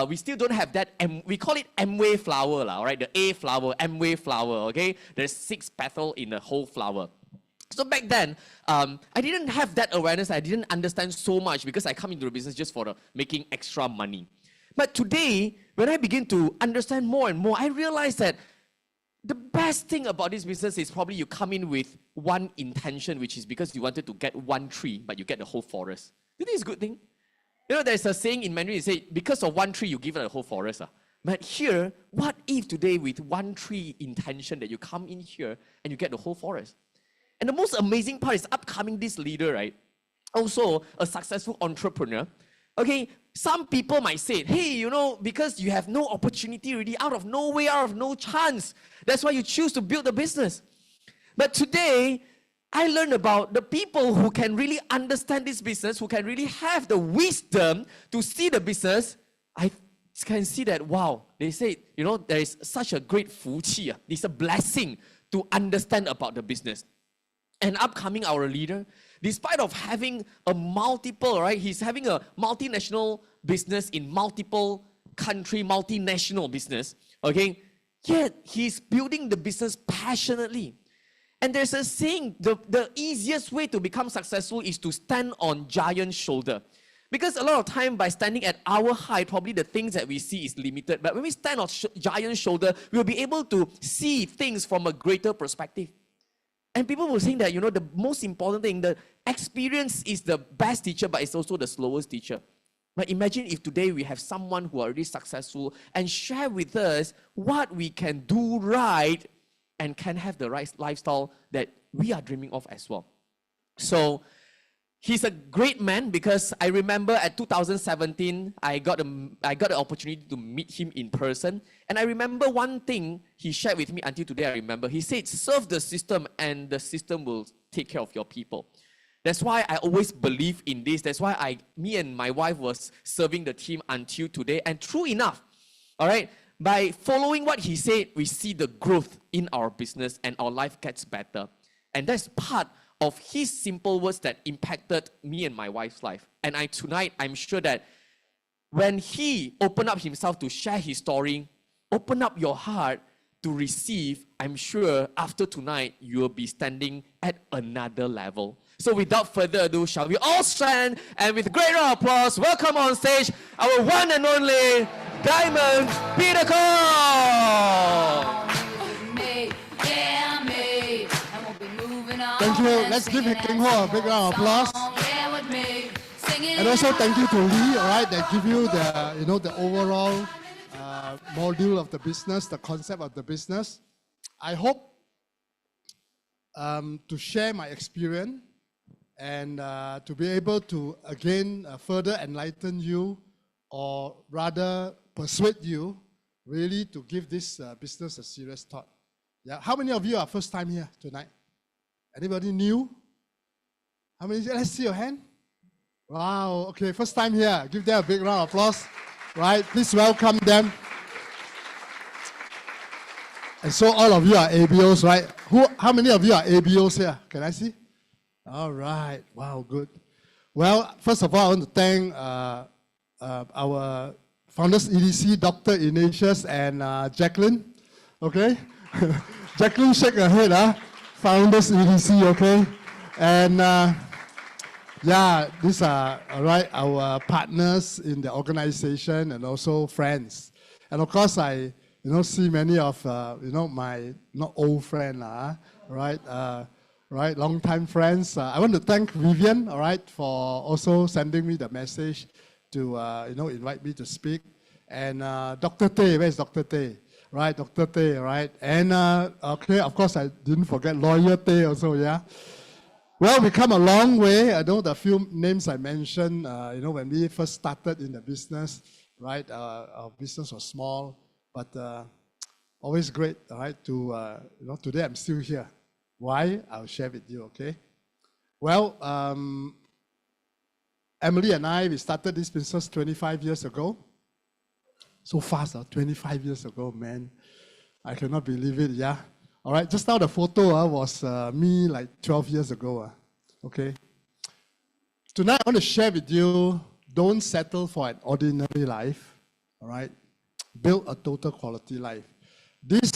we still don't have that, we call it Amway flower, all right? The A flower, Amway flower, okay? There's 6 petals in the whole flower. So back then, I didn't have that awareness. I didn't understand so much because I come into the business just for making extra money. But today, when I begin to understand more and more, I realize that the best thing about this business is probably you come in with one intention, which is because you wanted to get one tree, but you get the whole forest. Do you think it's a good thing? You know, there's a saying in Mandarin, you say, because of one tree, you give it a whole forest. But here, what if today with one tree intention that you come in here and you get the whole forest? And the most amazing part is upcoming this leader, right? Also a successful entrepreneur. Okay, some people might say, hey, you know, because you have no opportunity really, out of nowhere, out of no chance. That's why you choose to build the business. But today, I learned about the people who can really understand this business, who can really have the wisdom to see the business. I can see that, wow, they say, you know, there is such a great 福气, it's a blessing to understand about the business. And upcoming our leader, despite of having a multiple, right, he's having a multinational business in multiple country, multinational business, okay, yet he's building the business passionately. And there's a saying, the easiest way to become successful is to stand on giant's shoulder. Because a lot of time by standing at our height, probably the things that we see is limited. But when we stand on giant's shoulder, we'll be able to see things from a greater perspective. And people were saying that, you know, the most important thing, the experience is the best teacher, but it's also the slowest teacher. But imagine if today we have someone who are already successful and share with us what we can do right and can have the right lifestyle that we are dreaming of as well. So he's a great man because I remember at 2017, I got the opportunity to meet him in person. And I remember one thing he shared with me until today, I remember. He said, serve the system and the system will take care of your people. That's why I always believe in this. That's why me and my wife was serving the team until today. And true enough, all right, by following what he said, we see the growth in our business and our life gets better. And that's part of his simple words that impacted me and my wife's life. And tonight, I'm sure that when he opened up himself to share his story, open up your heart to receive, I'm sure after tonight, you will be standing at another level. So without further ado, shall we all stand and with a great round of applause, welcome on stage our one and only Diamond Peter Kong. Thank you. Let's give King Ho a big round of applause. And also thank you to Lee, all right, that give you the, you know, the overall module of the business, the concept of the business. I hope to share my experience and to be able to again further enlighten you, or rather persuade you really to give this business a serious thought. Yeah. How many of you are first time here tonight? Anybody new? How many? Let's see your hand. Wow, okay, first time here. Give them a big round of applause. Right, please welcome them. And so all of you are ABOs, right? How many of you are ABOs here? Can I see? All right, wow, good. Well, first of all, I want to thank our Founders EDC, Dr. Ignatius and Jacqueline. Okay? Jacqueline, shake her head, huh? Founders EDC, okay? And yeah, these are, all right, our partners in the organization and also friends. And of course, I, you know, see many of, you know, my, not old friend, right? Right, long-time friends. I want to thank Vivian, all right, for also sending me the message to, you know, invite me to speak. And Dr. Tay, where's Dr. Tay? Right, Dr. Tay, right? And, okay, of course, I didn't forget Lawyer Tay also, yeah? Well, we come a long way. I know the few names I mentioned, you know, when we first started in the business, right? Our business was small, but always great, all right, to, you know, today I'm still here. Why? I'll share with you, okay? Well, Emily and I, we started this business 25 years ago. So fast, 25 years ago, man. I cannot believe it, yeah? All right, just now the photo was me like 12 years ago, okay? Tonight, I want to share with you, don't settle for an ordinary life. all right? Build a total quality life. This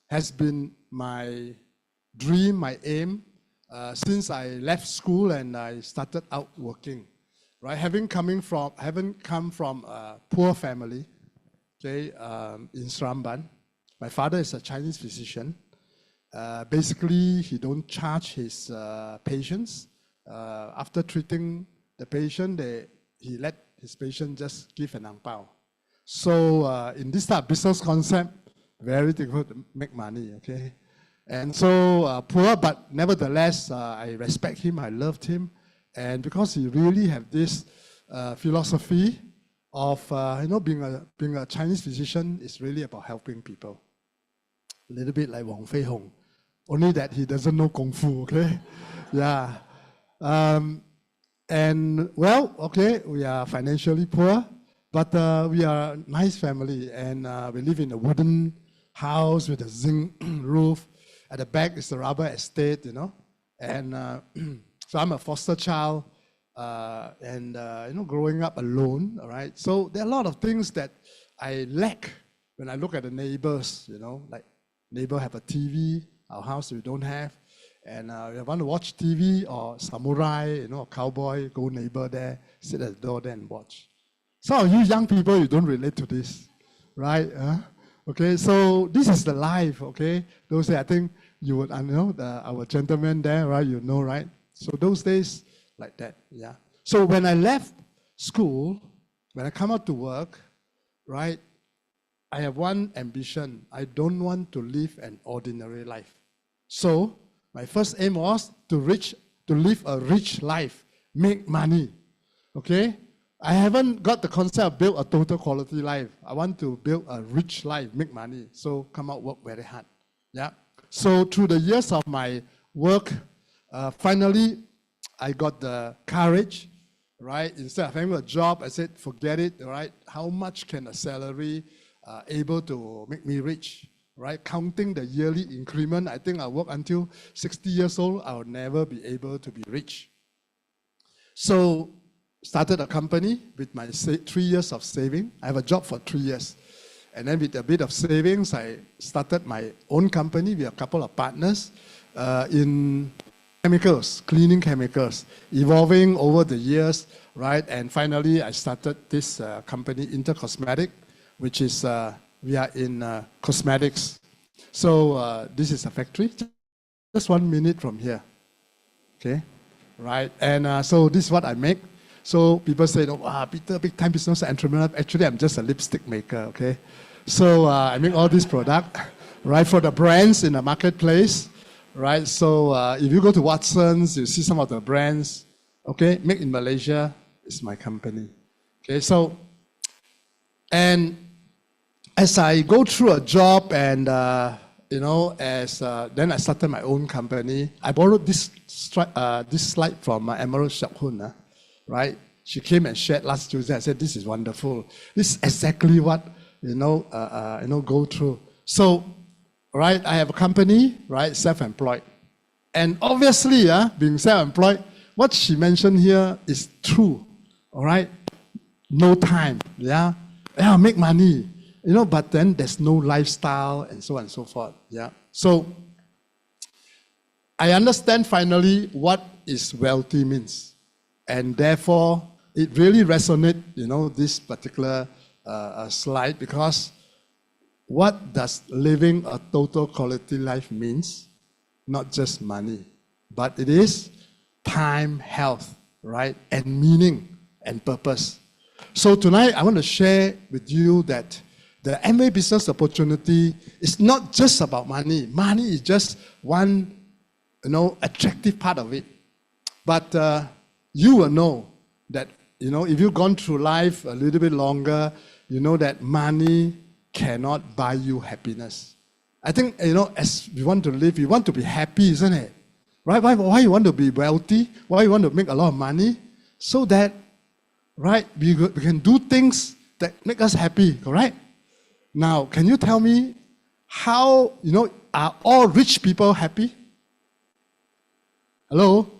has been my dream, my aim, since I left school and I started out working, right? Having come from a poor family, okay, in Sramban. My father is a Chinese physician. Basically, he don't charge his patients. After treating the patient, he let his patient just give an ang pao. So in this type of business concept, very difficult to make money, okay? And so poor, but nevertheless, I respect him, I loved him. And because he really had this philosophy of, being a Chinese physician is really about helping people. A little bit like Wong Fei Hong, only that he doesn't know Kung Fu, okay? Yeah. And well, okay, we are financially poor, but we are a nice family, and we live in a wooden house with a zinc roof. At the back is the rubber estate, and so I'm a foster child, and growing up alone, all right? So there are a lot of things that I lack when I look at the neighbors, like neighbor have a TV, our house we don't have, and we want to watch TV or samurai, a cowboy, go neighbor there, sit at the door there and watch. Some of you young people, you don't relate to this, right? Okay, so this is the life, okay? Those days, I think you would, our gentleman there, right? Right? So those days, like that, yeah. So when I left school, when I come out to work, right, I have one ambition. I don't want to live an ordinary life. So my first aim was to live a rich life, make money, okay? I haven't got the concept of build a total quality life. I want to build a rich life, make money. So come out, work very hard. Yeah. So through the years of my work, finally, I got the courage, right? Instead of having a job, I said, forget it, right? How much can a salary able to make me rich, right? Counting the yearly increment, I think I'll work until 60 years old, I'll never be able to be rich. So started a company with my 3 years of saving. I have a job for 3 years. And then with a bit of savings, I started my own company with a couple of partners in chemicals, cleaning chemicals, evolving over the years, right? And finally, I started this company, Intercosmetic, which is, we are in cosmetics. So this is a factory, just 1 minute from here, okay? Right, and so this is what I make. So people say, oh, wow, Peter, big time business entrepreneur. Actually, I'm just a lipstick maker, okay? So I make all this product, right, for the brands in the marketplace, right? So if you go to Watson's, you see some of the brands, okay? Made in Malaysia is my company, okay? So, and as I go through a job and, then I started my own company. I borrowed this slide from Emerald Shak Hun, right? She came and shared last Tuesday. I said, this is wonderful. This is exactly what, go through. So, right, I have a company, right, self-employed. And obviously, being self-employed, what she mentioned here is true, all right? No time, yeah, make money, but then there's no lifestyle and so on and so forth, yeah. So, I understand finally what is wealthy means. And therefore, it really resonates, this particular slide, because what does living a total quality life means? Not just money, but it is time, health, right? And meaning and purpose. So tonight, I want to share with you that the Amway business opportunity is not just about money. Money is just one, attractive part of it. But you will know that, if you've gone through life a little bit longer, you know that money cannot buy you happiness. I think, as we want to live, we want to be happy, isn't it? Right? Why you want to be wealthy? Why you want to make a lot of money? So that, right, we can do things that make us happy, correct? Now, can you tell me how, are all rich people happy? Hello?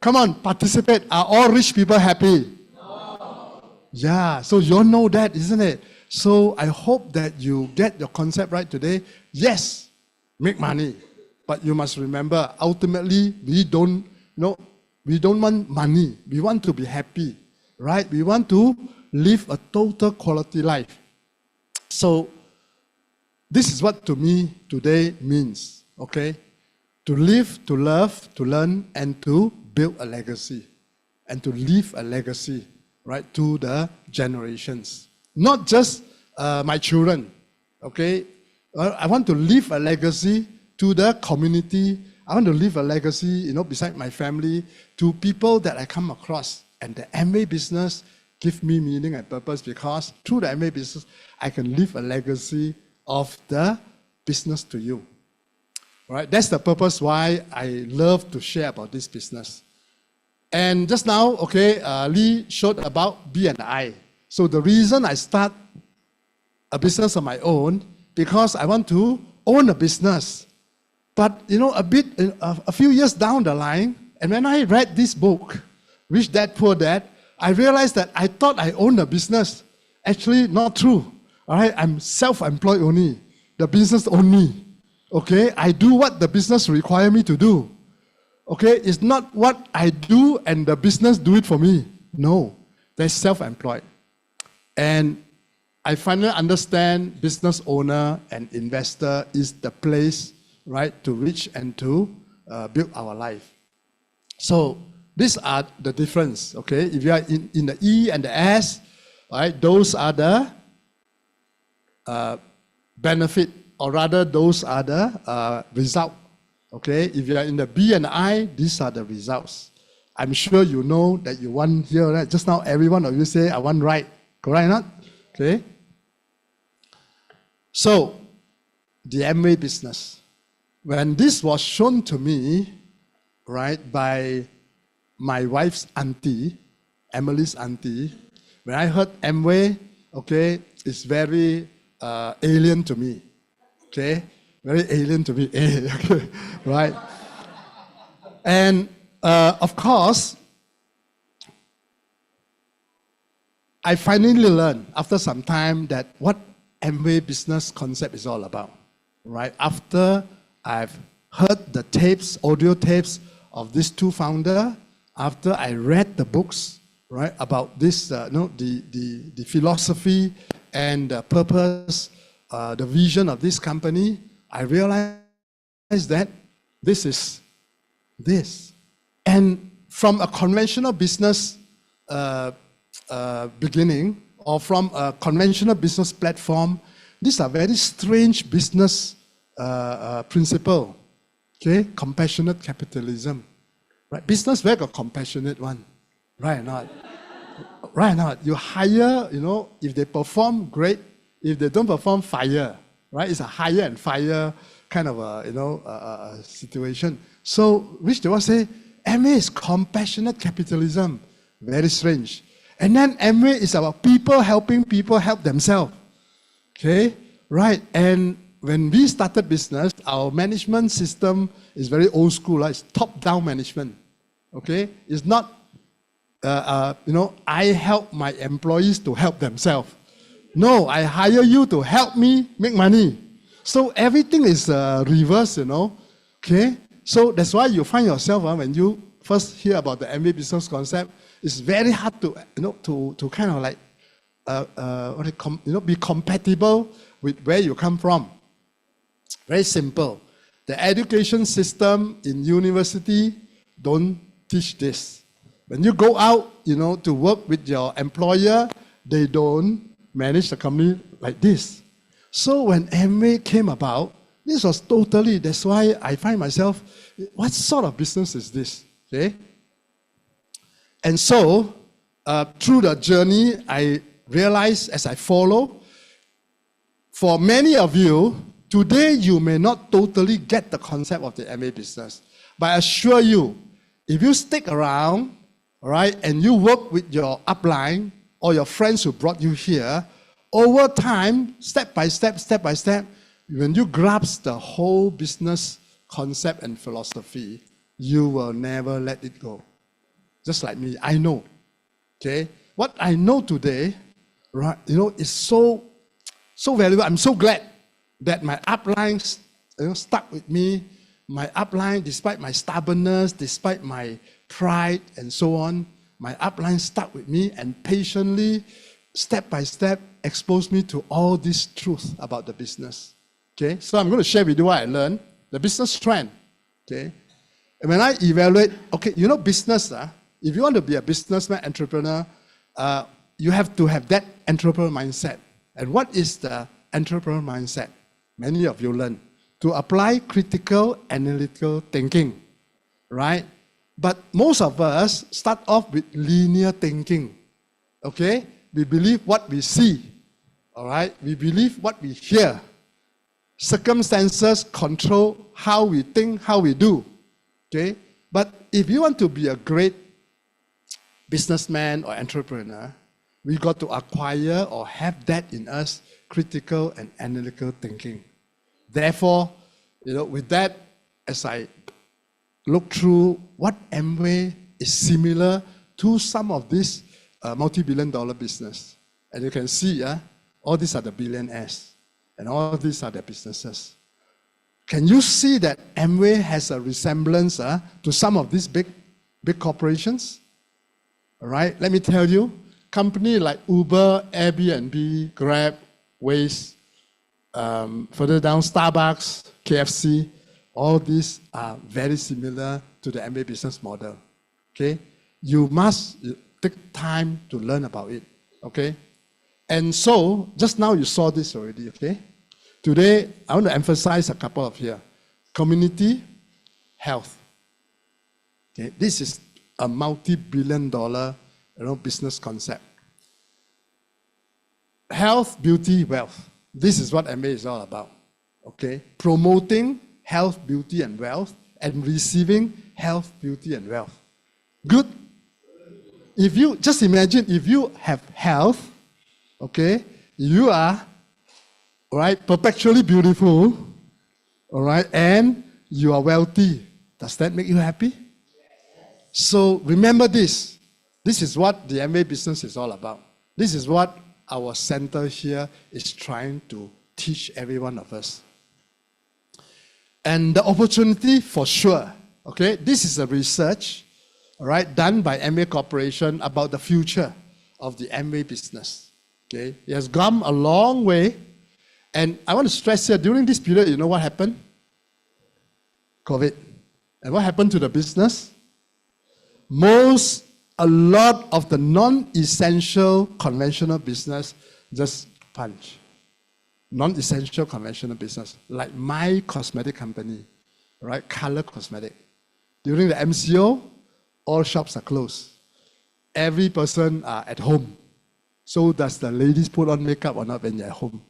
Come on, participate. Are all rich people happy? No. Yeah, so you all know that, isn't it? So I hope that you get your concept right today. Yes, make money. But you must remember, ultimately, we don't want money. We want to be happy, right? We want to live a total quality life. So this is what to me today means, okay? To live, to love, to learn, and to build a legacy. And to leave a legacy, right, to the generations. Not just my children, okay? I want to leave a legacy to the community. I want to leave a legacy, beside my family, to people that I come across. And the Amway business gives me meaning and purpose because through the Amway business, I can leave a legacy of the business to you. Right? That's the purpose why I love to share about this business. And just now, okay, Lee showed about B&I. So the reason I start a business of my own, because I want to own a business. But, a few years down the line, and when I read this book, Rich Dad, Poor Dad, I realized that I thought I owned a business. Actually, not true. All right, I'm self-employed only. The business own me. Okay, I do what the business require me to do. Okay, it's not what I do and the business do it for me. No, they're self-employed. And I finally understand business owner and investor is the place, right, to reach and to build our life. So these are the difference, okay? If you are in the E and the S, right, those are the benefit, or rather those are the result. Okay, if you are in the B and I, these are the results. I'm sure you know that you want here, right? Just now, every one of you say, I want right. Correct or not? Okay. So, the Amway business. When this was shown to me, right, by my wife's auntie, Emily's auntie, when I heard Amway, okay, it's very alien to me. Okay. Very alien to me, okay, right? And of course, I finally learned after some time that what Amway business concept is all about, right? After I've heard the tapes, audio tapes of these two founders, after I read the books, right, about this, the philosophy and the purpose, the vision of this company, I realized that this is this. And from a conventional business beginning, or from a conventional business platform, these are very strange business principle. Okay, compassionate capitalism. Right? Business very got compassionate one. Right or not? Right or not? You hire, if they perform, great. If they don't perform, fire. Right? It's a hire and fire kind of a situation. So, Rich Dad say, Amway is compassionate capitalism. Very strange. And then Amway is about people helping people help themselves. Okay? Right. And when we started business, our management system is very old school. It's top-down management. Okay? It's not, I help my employees to help themselves. No, I hire you to help me make money. So everything is reverse, Okay? So that's why you find yourself, when you first hear about the Amway business concept, it's very hard to, to kind of like, be compatible with where you come from. Very simple. The education system in university don't teach this. When you go out, to work with your employer, they don't manage the company like this. So when Amway came about, this was totally, that's why I find myself, what sort of business is this? Okay? And so, through the journey, I realized as I follow, for many of you, today you may not totally get the concept of the Amway business. But I assure you, if you stick around, all right, and you work with your upline or your friends who brought you here, over time, step by step, when you grasp the whole business concept and philosophy, you will never let it go. Just like me, I know. Okay? what I know today, right, is so valuable. I'm so glad that my upline stuck with me. My upline, despite my stubbornness, despite my pride and so on, my upline stuck with me and patiently, step by step, exposed me to all this truth about the business. Okay, so I'm going to share with you what I learned, the business trend. Okay, and when I evaluate, okay, business, if you want to be a businessman, entrepreneur, you have to have that entrepreneur mindset. And what is the entrepreneur mindset? Many of you learn to apply critical, analytical thinking, right? But most of us start off with linear thinking, okay? We believe what we see, all right? We believe what we hear. Circumstances control how we think, how we do, okay? But if you want to be a great businessman or entrepreneur, we got to acquire or have that in us, critical and analytical thinking. Therefore, with that, as I look through what Amway is similar to some of this multi-billion-dollar business, and you can see, all these are the billionaires, and all these are the businesses. Can you see that Amway has a resemblance to some of these big corporations? All right, let me tell you, company like Uber, Airbnb, Grab, Waze, further down, Starbucks, KFC, all these are very similar to the Amway business model. Okay? You must take time to learn about it. Okay? And so, just now you saw this already, okay? Today, I want to emphasize a couple of here. Community, health. Okay? This is a multi-billion-dollar business concept. Health, beauty, wealth. This is what Amway is all about. Okay? Promoting health, beauty, and wealth, and receiving health, beauty, and wealth. Good? If you just imagine, if you have health, okay, you are, perpetually beautiful, all right, and you are wealthy. Does that make you happy? So remember this. This is what the Amway business is all about. This is what our center here is trying to teach every one of us. And the opportunity for sure, okay, this is a research, all right, done by Amway Corporation about the future of the Amway business. Okay, it has gone a long way, and I want to stress here, during this period, you know what happened? COVID. And what happened to the business? A lot of the non-essential conventional business just punch. Non-essential conventional business, like my cosmetic company, right? Color Cosmetic. During the MCO, all shops are closed. Every person are at home. So does the ladies put on makeup or not when they're at home?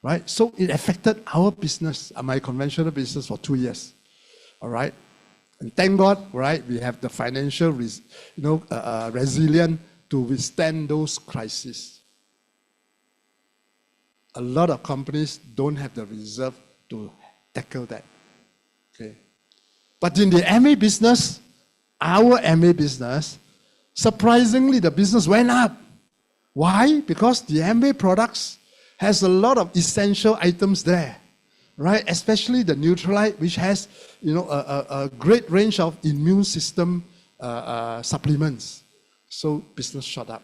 Right? So it affected our business, my conventional business, for 2 years. All right? And thank God, right, we have the financial resilience to withstand those crises. A lot of companies don't have the reserve to tackle that. Okay. But in the Amway business, our Amway business, surprisingly, the business went up. Why? Because the Amway products has a lot of essential items there. Right, especially the Neutralite, which has, a great range of immune system supplements. So business shot up.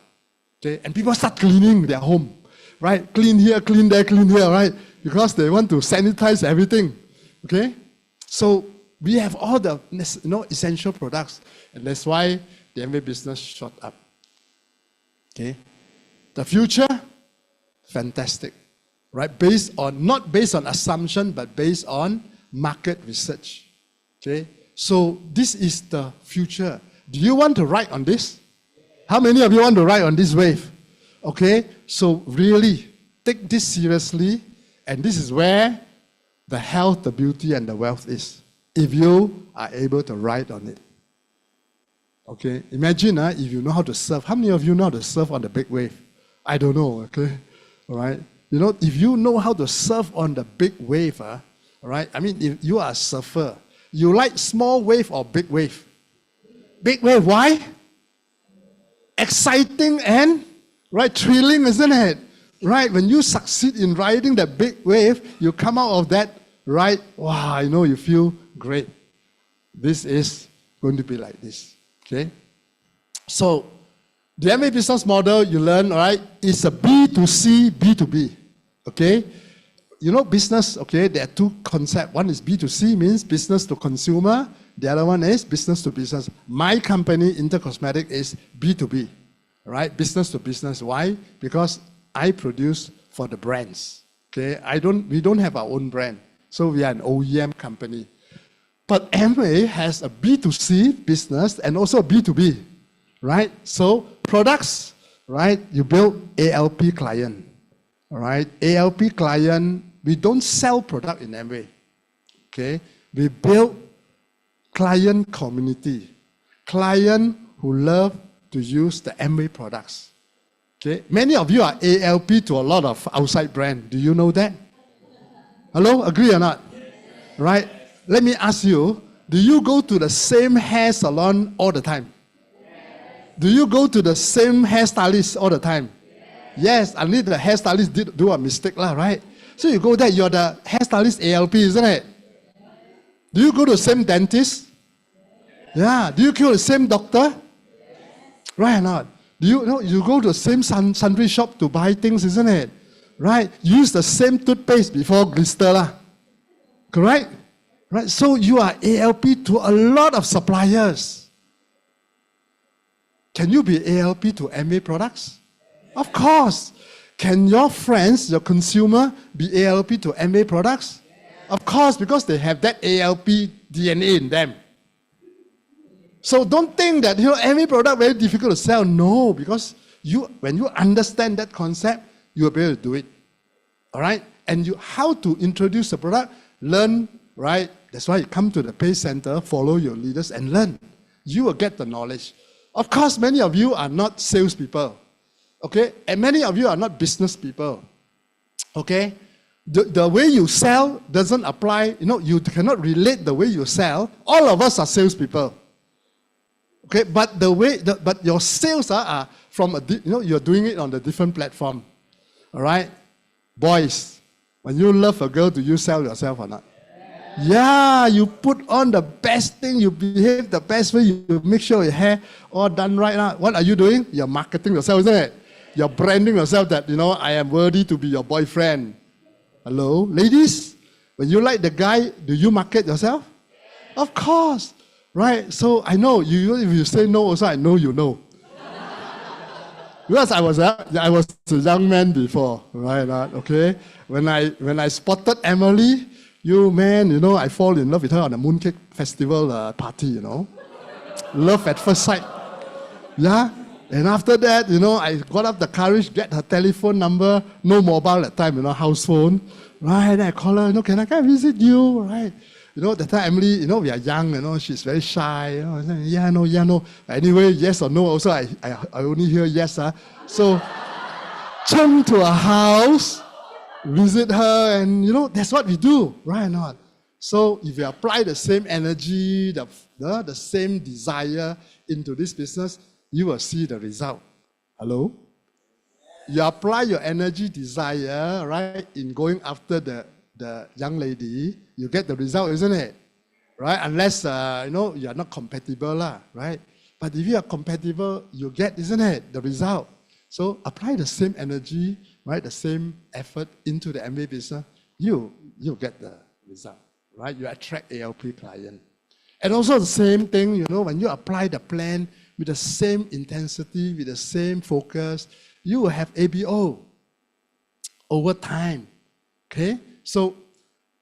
Okay, and people start cleaning their home, right? Clean here, clean there, clean here, right? Because they want to sanitize everything. Okay, so we have all the essential products, and that's why the Amway business shot up. Okay, the future, fantastic. Right, not based on assumption, but based on market research. Okay, so this is the future. Do you want to ride on this? How many of you want to ride on this wave? Okay, so really take this seriously, and this is where the health, the beauty, and the wealth is. If you are able to ride on it. Okay, imagine if you know how to surf. How many of you know how to surf on the big wave? I don't know. Okay, all right. If you know how to surf on the big wave, right? I mean, if you are a surfer, you like small wave or big wave? Big wave, why? exciting and, right, thrilling, isn't it? Right, when you succeed in riding that big wave, you come out of that, right, wow, you feel great. This is going to be like this, okay? So, the MA business model you learn, all right, is a B2C, B2B, okay? Business, okay, there are two concepts. One is B2C, means business to consumer. The other one is business to business. My company, Intercosmetic, is B2B, right? Business to business. Why? Because I produce for the brands, okay? We don't have our own brand, so we are an OEM company. But MA has a B2C business and also a B2B, right? So products, right? You build ALP client, all right? ALP client, we don't sell product in MA, okay? We build client community, client who love to use the MA products, okay? Many of you are ALP to a lot of outside brand. Do you know that? Hello, agree or not? Right? Let me ask you, do you go to the same hair salon all the time? Do you go to the same hairstylist all the time? Yes, unless the hairstylist did do a mistake, right? So you go there, you're the hairstylist ALP, isn't it? Do you go to the same dentist? Yeah. Do you go to the same doctor? Right or not? Do you go to the same sundry shop to buy things, isn't it? Right? Use the same toothpaste before blister, correct? Right? So you are ALP to a lot of suppliers. Can you be ALP to MA products? Of course. Can your friends, your consumer, be ALP to MA products? Of course, because they have that ALP DNA in them. So don't think that MA product very difficult to sell. No, because when you understand that concept, you'll be able to do it. All right? And how to introduce the product, learn, right? That's why you come to the PACE Center, follow your leaders and learn. You will get the knowledge. Of course, many of you are not salespeople. Okay? And many of you are not business people. Okay? The way you sell doesn't apply. You cannot relate the way you sell. All of us are salespeople. Okay? But but your sales are from you're doing it on a different platform. All right? Boys, when you love a girl, do you sell yourself or not? Yeah, you put on the best thing, you behave the best way, you make sure your hair all done right now. What are you doing? You're marketing yourself, isn't it? You're branding yourself that, I am worthy to be your boyfriend. Hello? Ladies, when you like the guy, do you market yourself? Of course. Right? So I know, if you say no also, I know you know. Because I was a young man before, right? Okay? When I spotted Emily, I fall in love with her on a mooncake festival party, Love at first sight. Yeah? And after that, I got up the courage, get her telephone number, no mobile at time, house phone. Right? Then I call her, can I come visit you? Right? That time Emily, we are young, she's very shy. I said, yeah, no. Anyway, yes or no, also I only hear yes. So, jump to her house, visit her, and that's what we do, right or not? So if you apply the same energy, the same desire into this business, you will see the result. Hello? You apply your energy, desire, right, in going after the young lady, you get the result, isn't it? Right? Unless, you are not compatible, right? But if you are compatible, you get, isn't it, the result? So apply the same energy, right, the same effort into the MA business, you get the result, right? You attract ALP client. And also the same thing, when you apply the plan with the same intensity, with the same focus, you will have ABO over time, okay? So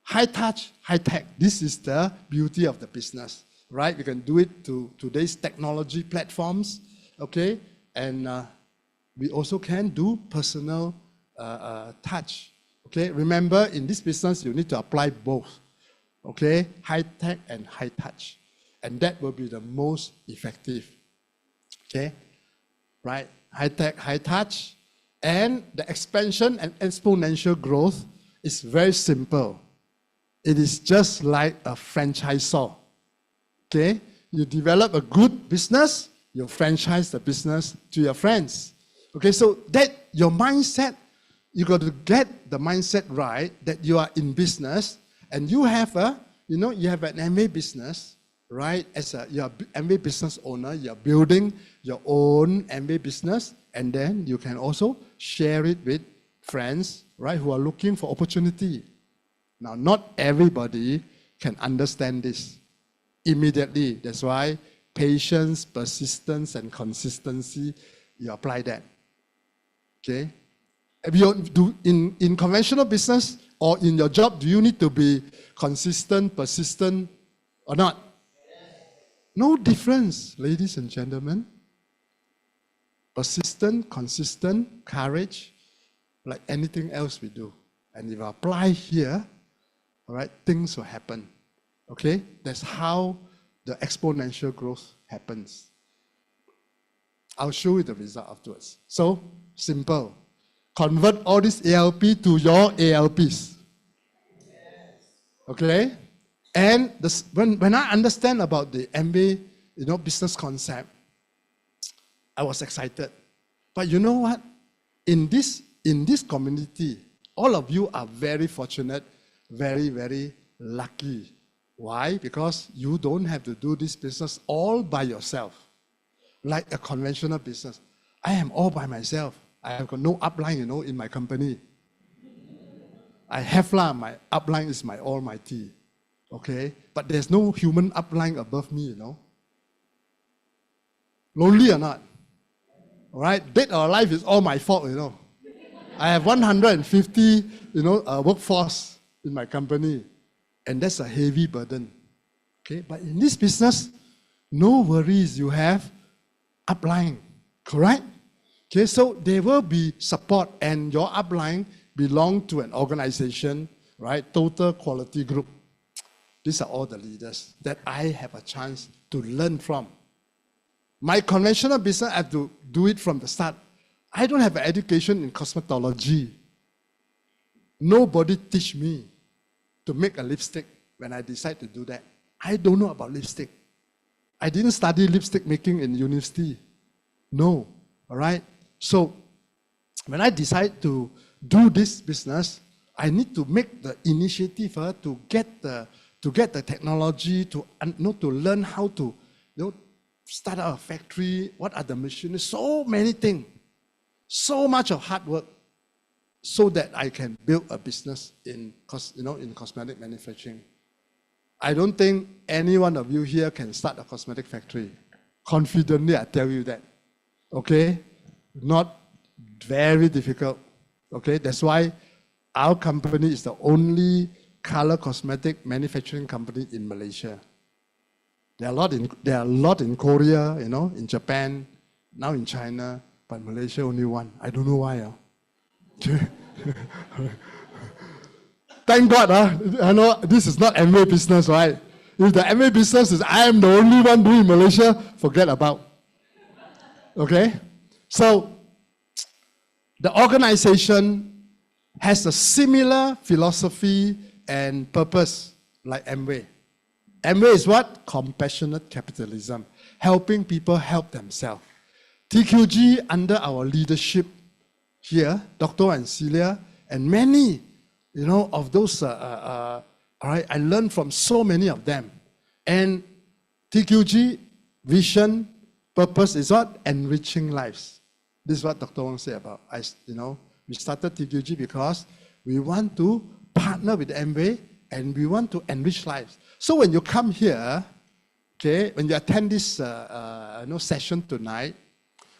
high touch, high tech, this is the beauty of the business, right? We can do it to today's technology platforms, okay? And we also can do personal touch, okay? Remember, in this business, you need to apply both, okay? High tech and high touch. And that will be the most effective, okay? Right? High tech, high touch. And the expansion and exponential growth is very simple. It is just like a franchisor, okay? You develop a good business, You franchise the business to your friends. Okay, so that your mindset, you got to get the mindset right that you are in business and you have an MA business, right? You're an MA business owner, you're building your own MA business, and then you can also share it with friends, right, who are looking for opportunity. Now, not everybody can understand this immediately. That's why patience, persistence, and consistency, you apply that. Okay? If you do in conventional business or in your job, do you need to be consistent, persistent, or not? No difference, ladies and gentlemen. Persistent, consistent, courage, like anything else we do. And if I apply here, all right, things will happen. Okay? That's how the exponential growth happens. I'll show you the result afterwards. So, simple. Convert all this ALP to your ALPs. Okay? And when I understand about the MBA, business concept, I was excited. But you know what? In this community, all of you are very fortunate, very, very lucky. Why? Because you don't have to do this business all by yourself. Like a conventional business. I am all by myself. I have got no upline, in my company. I have my upline is my almighty. Okay? But there's no human upline above me, Lonely or not? All right? Dead or alive is all my fault, I have 150, workforce in my company. And that's a heavy burden. Okay? But in this business, no worries, you have upline. Correct? Okay, so there will be support, and your upline belong to an organization, right? Total Quality Group. These are all the leaders that I have a chance to learn from. My conventional business, I have to do it from the start. I don't have an education in cosmetology. Nobody teach me to make a lipstick when I decide to do that. I don't know about lipstick. I didn't study lipstick making in university. No, all right? So, when I decide to do this business, I need to make the initiative to get the technology, to learn how to start out a factory, what are the machines, so many things, so much of hard work, so that I can build a business in cosmetic manufacturing. I don't think any one of you here can start a cosmetic factory. Confidently, I tell you that. Okay? Not very difficult. Okay? That's why our company is the only color cosmetic manufacturing company in Malaysia. There are a lot in Korea, in Japan, now in China, but Malaysia only one. I don't know why. Thank God, I know this is not MA business, right? If the MA business is I am the only one doing in Malaysia, forget about. Okay? So, the organization has a similar philosophy and purpose like Amway. Amway is what? Compassionate capitalism, helping people help themselves. TQG, under our leadership here, Dr. and Celia, and many, of those, all right, I learned from so many of them. And TQG vision, purpose is what? Enriching lives. This is what Dr. Wong said about, we started TQG because we want to partner with Amway and we want to enrich lives. So when you come here, okay, when you attend this session tonight,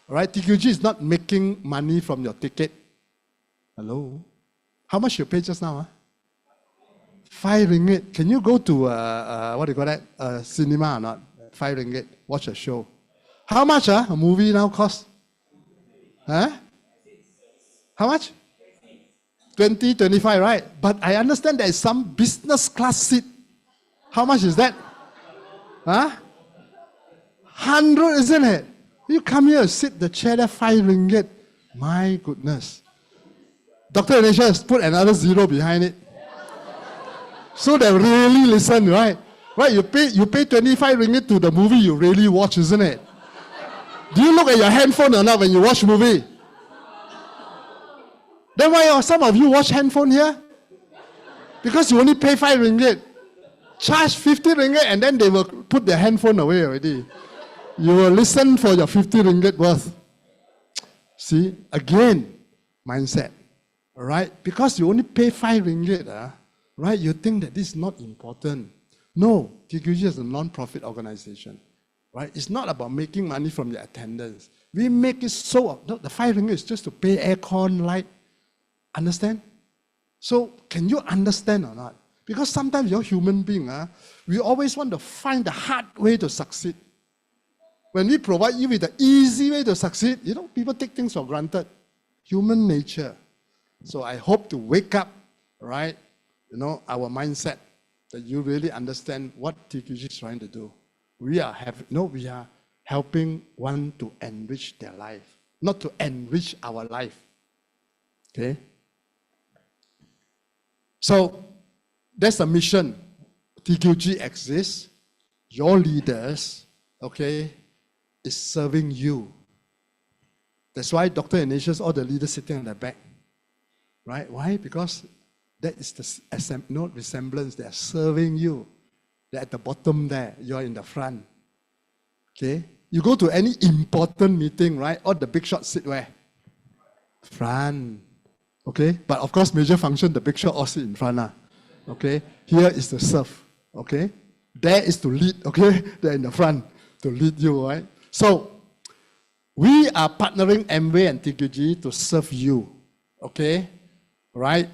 all right, TQG is not making money from your ticket. Hello? How much you pay just now? 5 ringgit. Can you go to, what do you call that, cinema or not? 5 ringgit, watch a show. How much a movie now cost? Huh? How much? 20, 25, right? But I understand there is some business class seat. How much is that? Huh? 100, isn't it? You come here, sit the chair there, 5 ringgit. My goodness. Dr. Anisha has put another 0 behind it. So they really listen, right? Right, you pay 25 ringgit to the movie you really watch, isn't it? Do you look at your handphone or not when you watch movie? Then why are some of you watch handphone here? Because you only pay 5 ringgit. Charge 50 ringgit and then they will put their handphone away already. You will listen for your 50 ringgit worth. See, again, mindset. All right? Because you only pay 5 ringgit, right? You think that this is not important. No, TQG is a non-profit organization. Right? It's not about making money from your attendance. We make it so, no, the 5 ringgit is just to pay aircon, light. Understand? So, can you understand or not? Because sometimes you're human being, we always want to find the hard way to succeed. When we provide you with the easy way to succeed, people take things for granted. Human nature. So I hope to wake up, right, our mindset, that you really understand what TQG is trying to do. We are helping one to enrich their life, not to enrich our life. Okay? So, that's the mission. TQG exists. Your leaders, okay, is serving you. That's why Dr. Ignatius, all the leaders sitting on the back. Right? Why? Because that is the resemblance. They are serving you. They're at the bottom there. You're in the front. Okay? You go to any important meeting, right? All the big shots sit where? Front. Okay? But of course, major function, the big shot all sit in front. Okay? Here is to serve. Okay? There is to lead. Okay? They're in the front to lead you, right? So, we are partnering Amway and TQG to serve you. Okay? Right?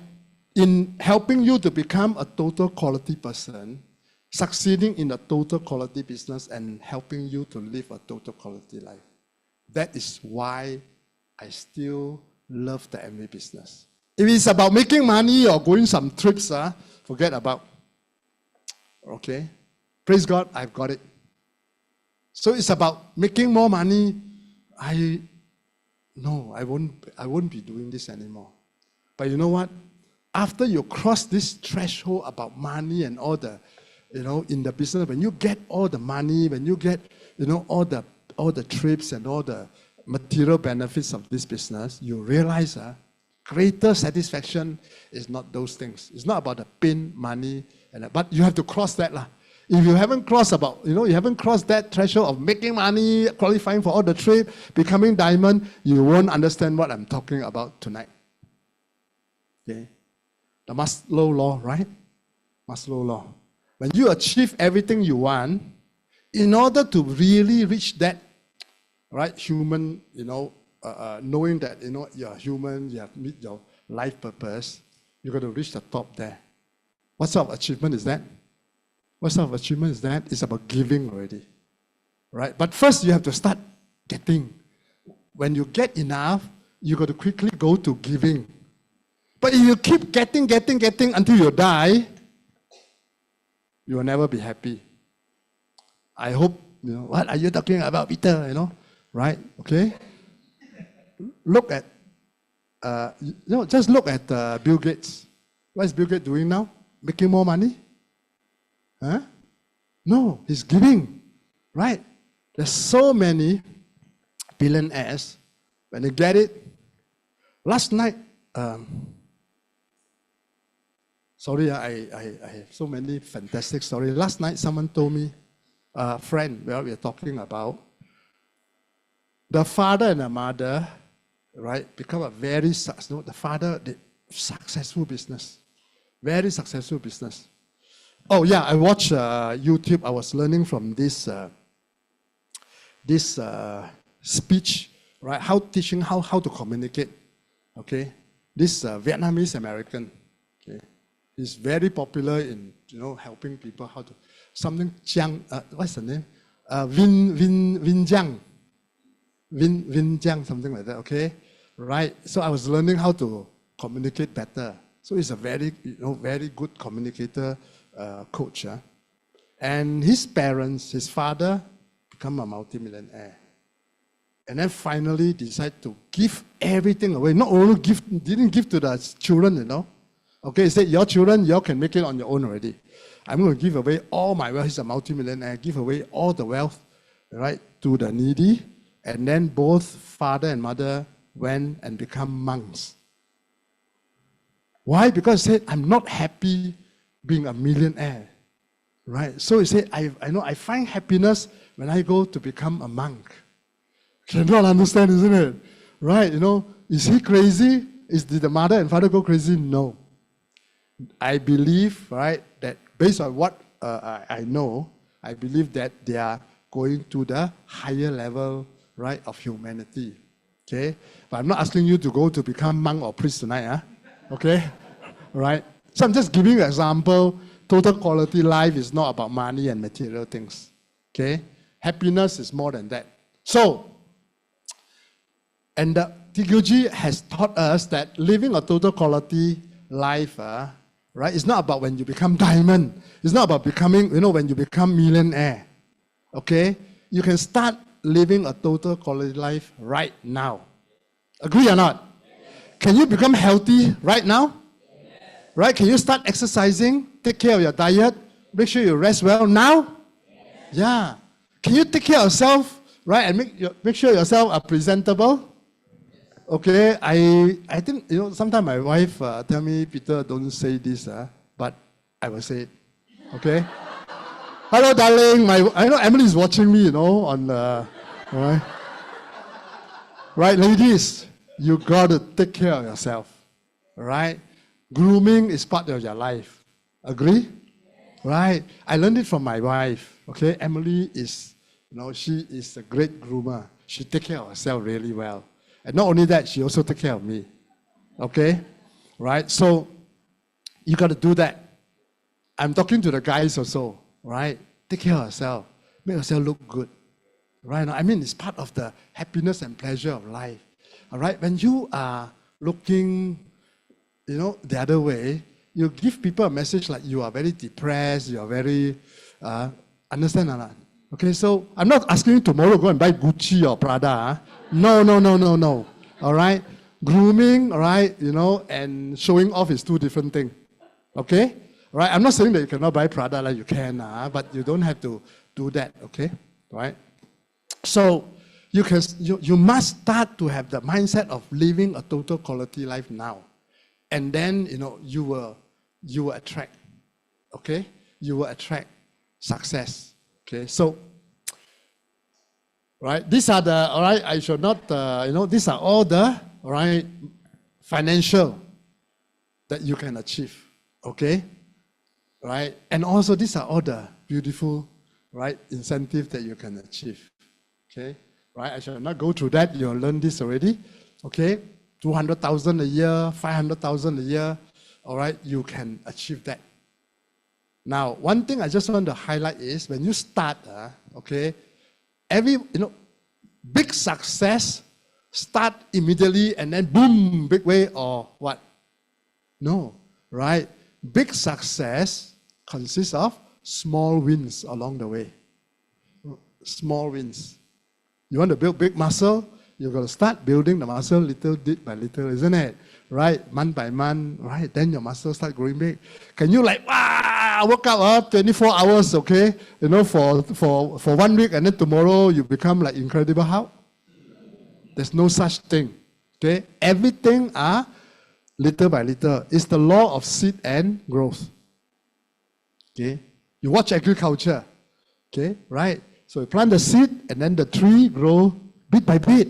In helping you to become a total quality person, succeeding in a total quality business, and helping you to live a total quality life. That is why I still love the Amway business. If it's about making money or going some trips, forget about. Okay? Praise God, I've got it. So it's about making more money. I won't be doing this anymore. But you know what? After you cross this threshold about money and all the, in the business, when you get all the money, when you get, all the trips and all the material benefits of this business, you realize greater satisfaction is not those things. It's not about the pin, money, but you have to cross that. If you haven't crossed you haven't crossed that threshold of making money, qualifying for all the trip, becoming diamond, you won't understand what I'm talking about tonight. Okay? The Maslow law, right? Maslow law. When you achieve everything you want, in order to really reach that, right, human, knowing that, you're human, you have meet your life purpose, you've got to reach the top there. What sort of achievement is that? What sort of achievement is that? It's about giving already, right? But first you have to start getting. When you get enough, you got to quickly go to giving. But if you keep getting until you die, you will never be happy. I hope, what are you talking about, Peter, right? Okay? Look at, just look at Bill Gates. What is Bill Gates doing now? Making more money? Huh? No, he's giving, right? There's so many billionaires, when they get it. Last night, sorry, I have so many fantastic stories. Last night, someone told me, a friend, we are talking about, the father and the mother, right, become a very, the father did successful business, very successful business. Oh yeah, I watched YouTube. I was learning from this speech, right? Teaching how to communicate. Okay, this Vietnamese American. Okay, he's very popular in helping people how to something. What's the name? Vin Jiang, something like that. Okay, right. So I was learning how to communicate better. So he's a very very good communicator. Coach, and his parents, his father, become a multimillionaire, and then finally decide to give everything away. Not only didn't give to the children, Okay, he said, your children, you can make it on your own already. I'm going to give away all my wealth. He's a multimillionaire. Give away all the wealth, right, to the needy, And then both father and mother went and become monks. Why? Because he said, I'm not happy being a millionaire. Right? So he said, I find happiness when I go to become a monk. Cannot understand, isn't it? Right? Is he crazy? Did the mother and father go crazy? No. I believe, right, that based on what I know, I believe that they are going to the higher level, right, of humanity. Okay? But I'm not asking you to go to become monk or priest tonight, huh? Okay? Right? So I'm just giving you an example. Total quality life is not about money and material things. Okay? Happiness is more than that. So, and the TQG has taught us that living a total quality life, right, it's not about when you become diamond. It's not about becoming, when you become millionaire. Okay? You can start living a total quality life right now. Agree or not? Can you become healthy right now? Right? Can you start exercising? Take care of your diet? Make sure you rest well now? Yeah. Can you take care of yourself, right? And make sure yourself are presentable? Okay, I think, sometimes my wife tell me, Peter, don't say this, but I will say it. Okay? Hello, darling. I know Emily is watching me, on the, right? Right, ladies, you got to take care of yourself. Right? Grooming is part of your life. Agree? Right? I learned it from my wife. Okay? Emily is, she is a great groomer. She takes care of herself really well. And not only that, she also takes care of me. Okay? Right? So, you got to do that. I'm talking to the guys also. Right? Take care of yourself. Make yourself look good. Right? I mean, it's part of the happiness and pleasure of life. All right? When you are looking, the other way, you give people a message like you are very depressed, you are very, understand or not? Okay, so I'm not asking you tomorrow go and buy Gucci or Prada. No. All right? Grooming, all right, and showing off is two different things. Okay? Right? I'm not saying that you cannot buy Prada like you can, but you don't have to do that, okay? Right? So you must start to have the mindset of living a total quality life now. And then, you will attract, okay? You will attract success, okay? So, right, these are the, all right, I should not, these are all the, all right, financial that you can achieve, okay? Right? And also, these are all the beautiful, right, incentives that you can achieve, okay? Right, I shall not go through that, you'll learn this already, okay? 200,000 a year, 500,000 a year, all right, you can achieve that. Now, one thing I just want to highlight is when you start, okay, big success start immediately and then boom, big way or what? No, right? Big success consists of small wins along the way. Small wins. You want to build big muscle? You've got to start building the muscle little bit by little, isn't it? Right? Month by month, right? Then your muscle start growing big. Can you work out 24 hours, okay? For 1 week and then tomorrow you become like Incredible Hulk? There's no such thing, okay? Everything are little by little. It's the law of seed and growth, okay? You watch agriculture, okay? Right? So you plant the seed and then the tree grow bit by bit.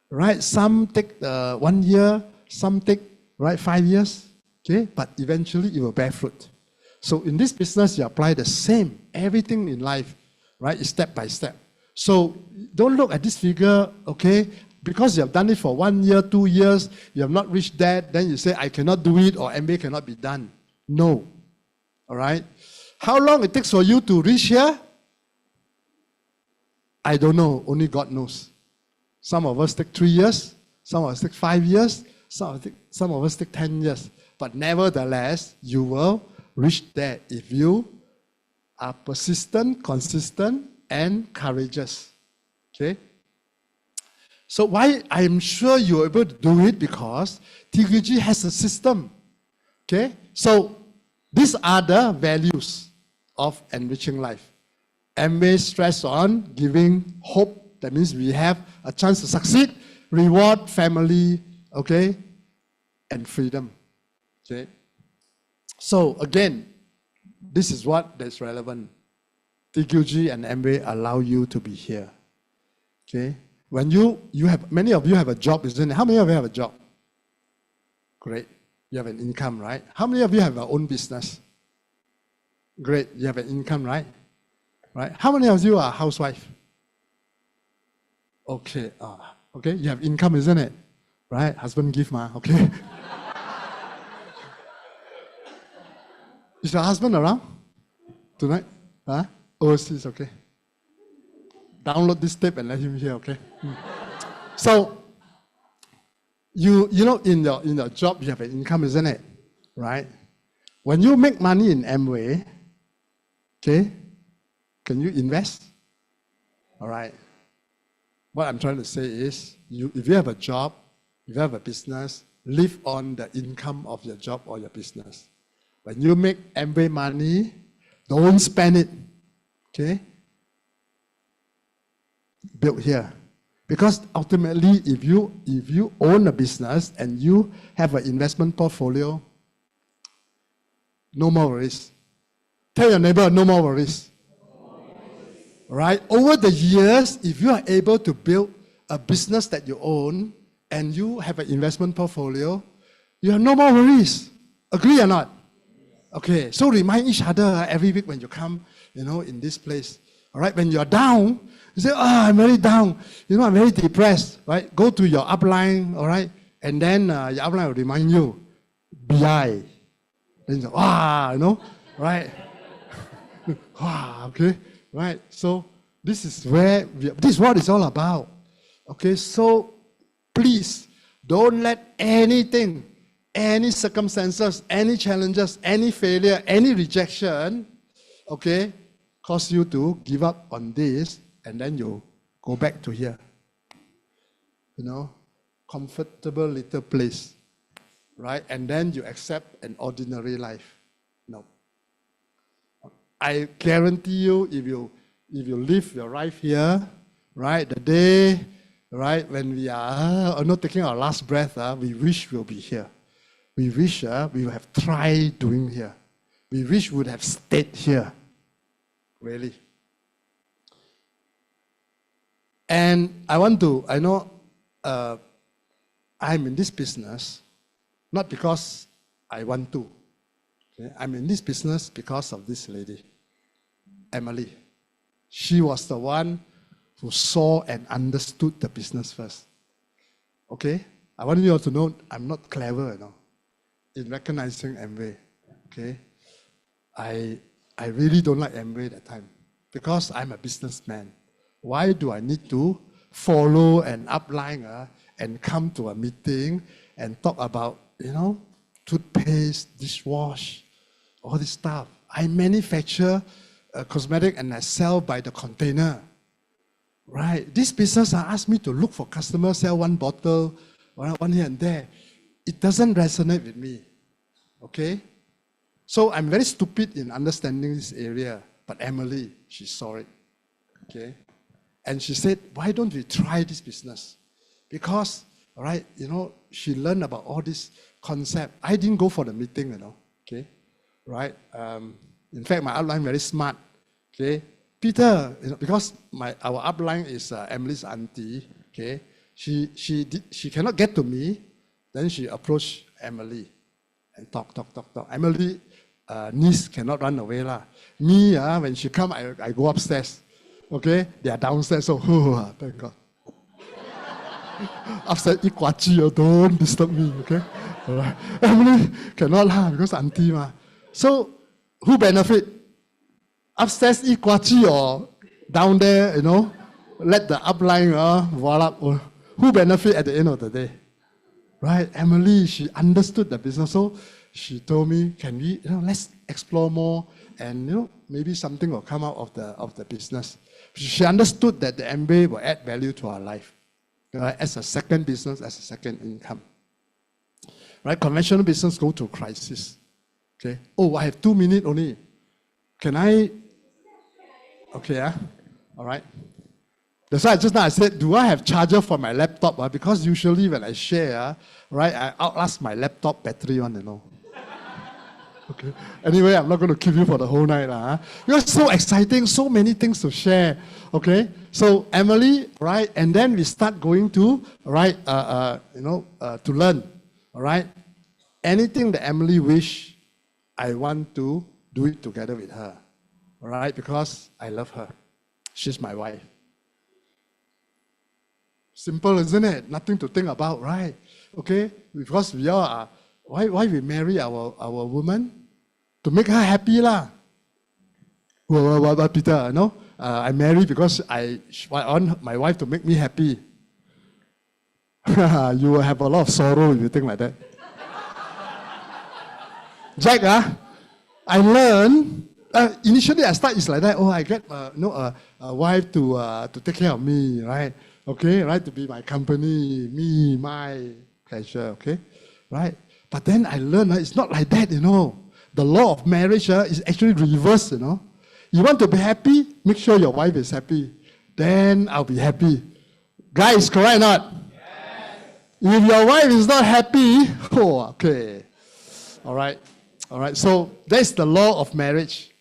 Right? Some take 1 year, some take 5 years. Okay? But eventually it will bear fruit. So in this business, you apply the same. Everything in life, right, is step by step. So don't look at this figure, okay? Because you have done it for 1 year, 2 years, you have not reached that, then you say, I cannot do it or MBA cannot be done. No. All right? How long it takes for you to reach here? I don't know. Only God knows. Some of us take 3 years, some of us take 5 years, some of us take 10 years. But nevertheless, you will reach there if you are persistent, consistent, and courageous. Okay? So why I'm sure you're able to do it because TQG has a system. Okay? So these are the values of enriching life. Amway stress on giving hope That means we have a chance to succeed, reward, family, okay, and freedom. Okay. So again, this is what is relevant. TQG and Amway allow you to be here. Okay. When you have, many of you have a job, isn't it? How many of you have a job? Great. You have an income, right? How many of you have your own business? Great. You have an income, right? Right. How many of you are housewife? Okay. Okay. You have income, isn't it? Right. Husband give ma. Okay. Is your husband around tonight? Huh? Overseas. Okay. Download this tape and let him hear. Okay. So you know in your job you have an income, isn't it? Right. When you make money in Amway, okay, can you invest? All right. What I'm trying to say is, if you have a job, if you have a business, live on the income of your job or your business. When you make Amway money, don't spend it. Okay? Build here. Because ultimately, if you own a business and you have an investment portfolio, no more worries. Tell your neighbor, no more worries. Right? Over the years, if you are able to build a business that you own and you have an investment portfolio, you have no more worries. Agree or not? Okay, so remind each other every week when you come, in this place. All right, when you're down, you say, I'm very down. I'm very depressed. Right? Go to your upline, all right? And then your upline will remind you, BI. Then you say, right? Okay, right? So this is this is what it's all about. Okay, so please don't let anything, any circumstances, any challenges, any failure, any rejection, okay, cause you to give up on this and then you go back to here. Comfortable little place, right? And then you accept an ordinary life. No. I guarantee you, if you live your life here, right, the day, right, when we are not taking our last breath, we wish we'll be here. We wish we would have tried doing here. We wish we would have stayed here. Really. And I know I'm in this business, not because I want to. Okay? I'm in this business because of this lady, Emily. She was the one who saw and understood the business first. Okay? I want you all to know I'm not clever, in recognizing Amway. Okay? I really don't like Amway that time because I'm a businessman. Why do I need to follow an upline and come to a meeting and talk about, toothpaste, dishwash, all this stuff? I manufacture cosmetic and I sell by the container. Right? This business asked me to look for customers, sell one bottle, one here and there. It doesn't resonate with me. Okay? So I'm very stupid in understanding this area. But Emily, she saw it. Okay? And she said, why don't we try this business? Because, right, she learned about all this concept. I didn't go for the meeting, okay? Right? In fact, my upline very smart. Okay? Peter, because our upline is Emily's auntie, okay? She cannot get to me. Then she approached Emily and talk. Emily, niece cannot run away lah. Me, when she come, I go upstairs. Okay, they are downstairs. So, thank God. Upstairs, eat kwachi, don't disturb me. Okay, all right. Emily cannot lah because auntie ma. So, who benefit? Upstairs eat kwachi or down there, let the upline voila. Who benefit at the end of the day? Right, Emily, she understood the business, so she told me, "Can we, let's explore more, and maybe something will come out of the business." She understood that the Amway will add value to our life, as a second business, as a second income. Right, conventional business go through crisis. Okay. Oh, I have 2 minutes only. Can I? Okay, all right. That's why just now I said, do I have charger for my laptop? Because usually when I share, right, I outlast my laptop battery on, Okay. Anyway, I'm not going to keep you for the whole night. Because it's so exciting, so many things to share. Okay. So Emily, right, and then we start going to, right, to learn. All right. Anything that Emily wish, I want to do it together with her. All right, because I love her. She's my wife. Simple, isn't it? Nothing to think about, right? Okay, because we all are. Why we marry our woman? To make her happy, lah. Well, Peter, no? I marry because I want my wife to make me happy. You will have a lot of sorrow if you think like that. Jack, I learned. Initially, I start is like that. Oh, I get a wife to take care of me, right? Okay, right, to be my company, me, my pleasure. Okay, right. But then I learned it's not like that. The law of marriage is actually reversed. You want to be happy, make sure your wife is happy. Then I'll be happy. Guys, correct or not? Yes. If your wife is not happy, okay. All right. So that's the law of marriage.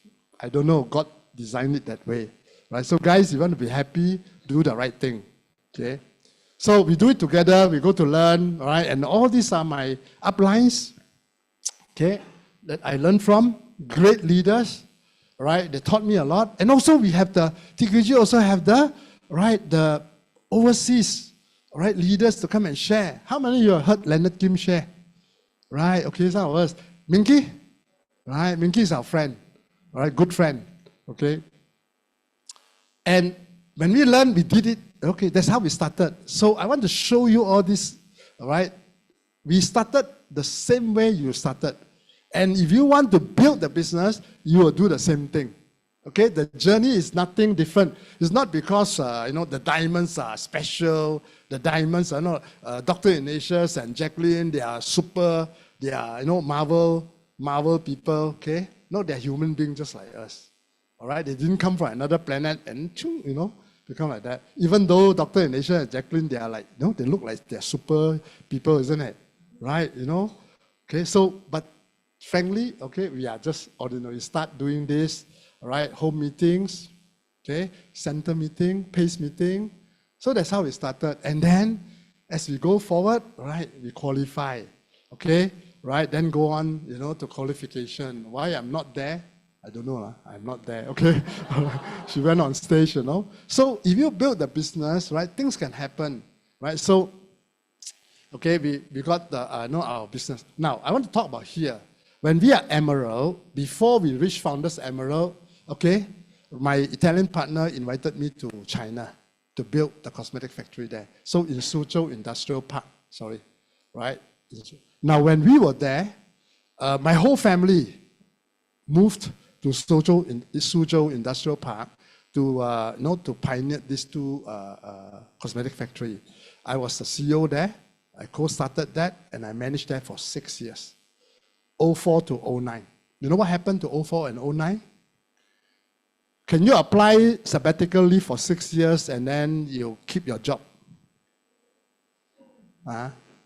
I don't know. God designed it that way. Right? So guys, you want to be happy, do the right thing. Okay? So we do it together. We go to learn. All right? And all these are my uplines. Okay? That I learned from great leaders. Right? They taught me a lot. And also we have TQG also have the overseas, right, leaders to come and share. How many of you have heard Leonard Kim share? Right? Okay, some of us. Minky? Right? Minky is our friend. Right? Good friend. Okay? And when we learned, we did it. Okay, that's how we started. So I want to show you all this. All right? We started the same way you started. And if you want to build the business, you will do the same thing. Okay? The journey is nothing different. It's not because, the diamonds are special. The diamonds are not, Dr. Ignatius and Jacqueline, they are super, they are, Marvel people, okay? No, they're human beings just like us. All right? They didn't come from another planet and, become like that. Even though Dr. Ignatius and Jacqueline, they are like, they look like they're super people, isn't it? Right? Okay, so, but frankly, okay, we are just ordinary. Start doing this, all right? Home meetings, okay? Center meeting, PACE meeting. So that's how we started. And then, as we go forward, right, we qualify, okay? Right, then go on, to qualification. Why I'm not there? I don't know. I'm not there, okay? She went on stage, So if you build the business, right, things can happen, right? So, okay, we got our business. Now, I want to talk about here. When we are Emerald, before we reach Founders Emerald, okay, my Italian partner invited me to China to build the cosmetic factory there. So in Suzhou Industrial Park, right? Now, when we were there, my whole family moved to Suzhou Industrial Park to pioneer these two cosmetic factory. I was the CEO there. I co-started that, and I managed that for 6 years. 04 to 09. You know what happened to 04 and 09? Can you apply sabbatical leave for 6 years and then you keep your job?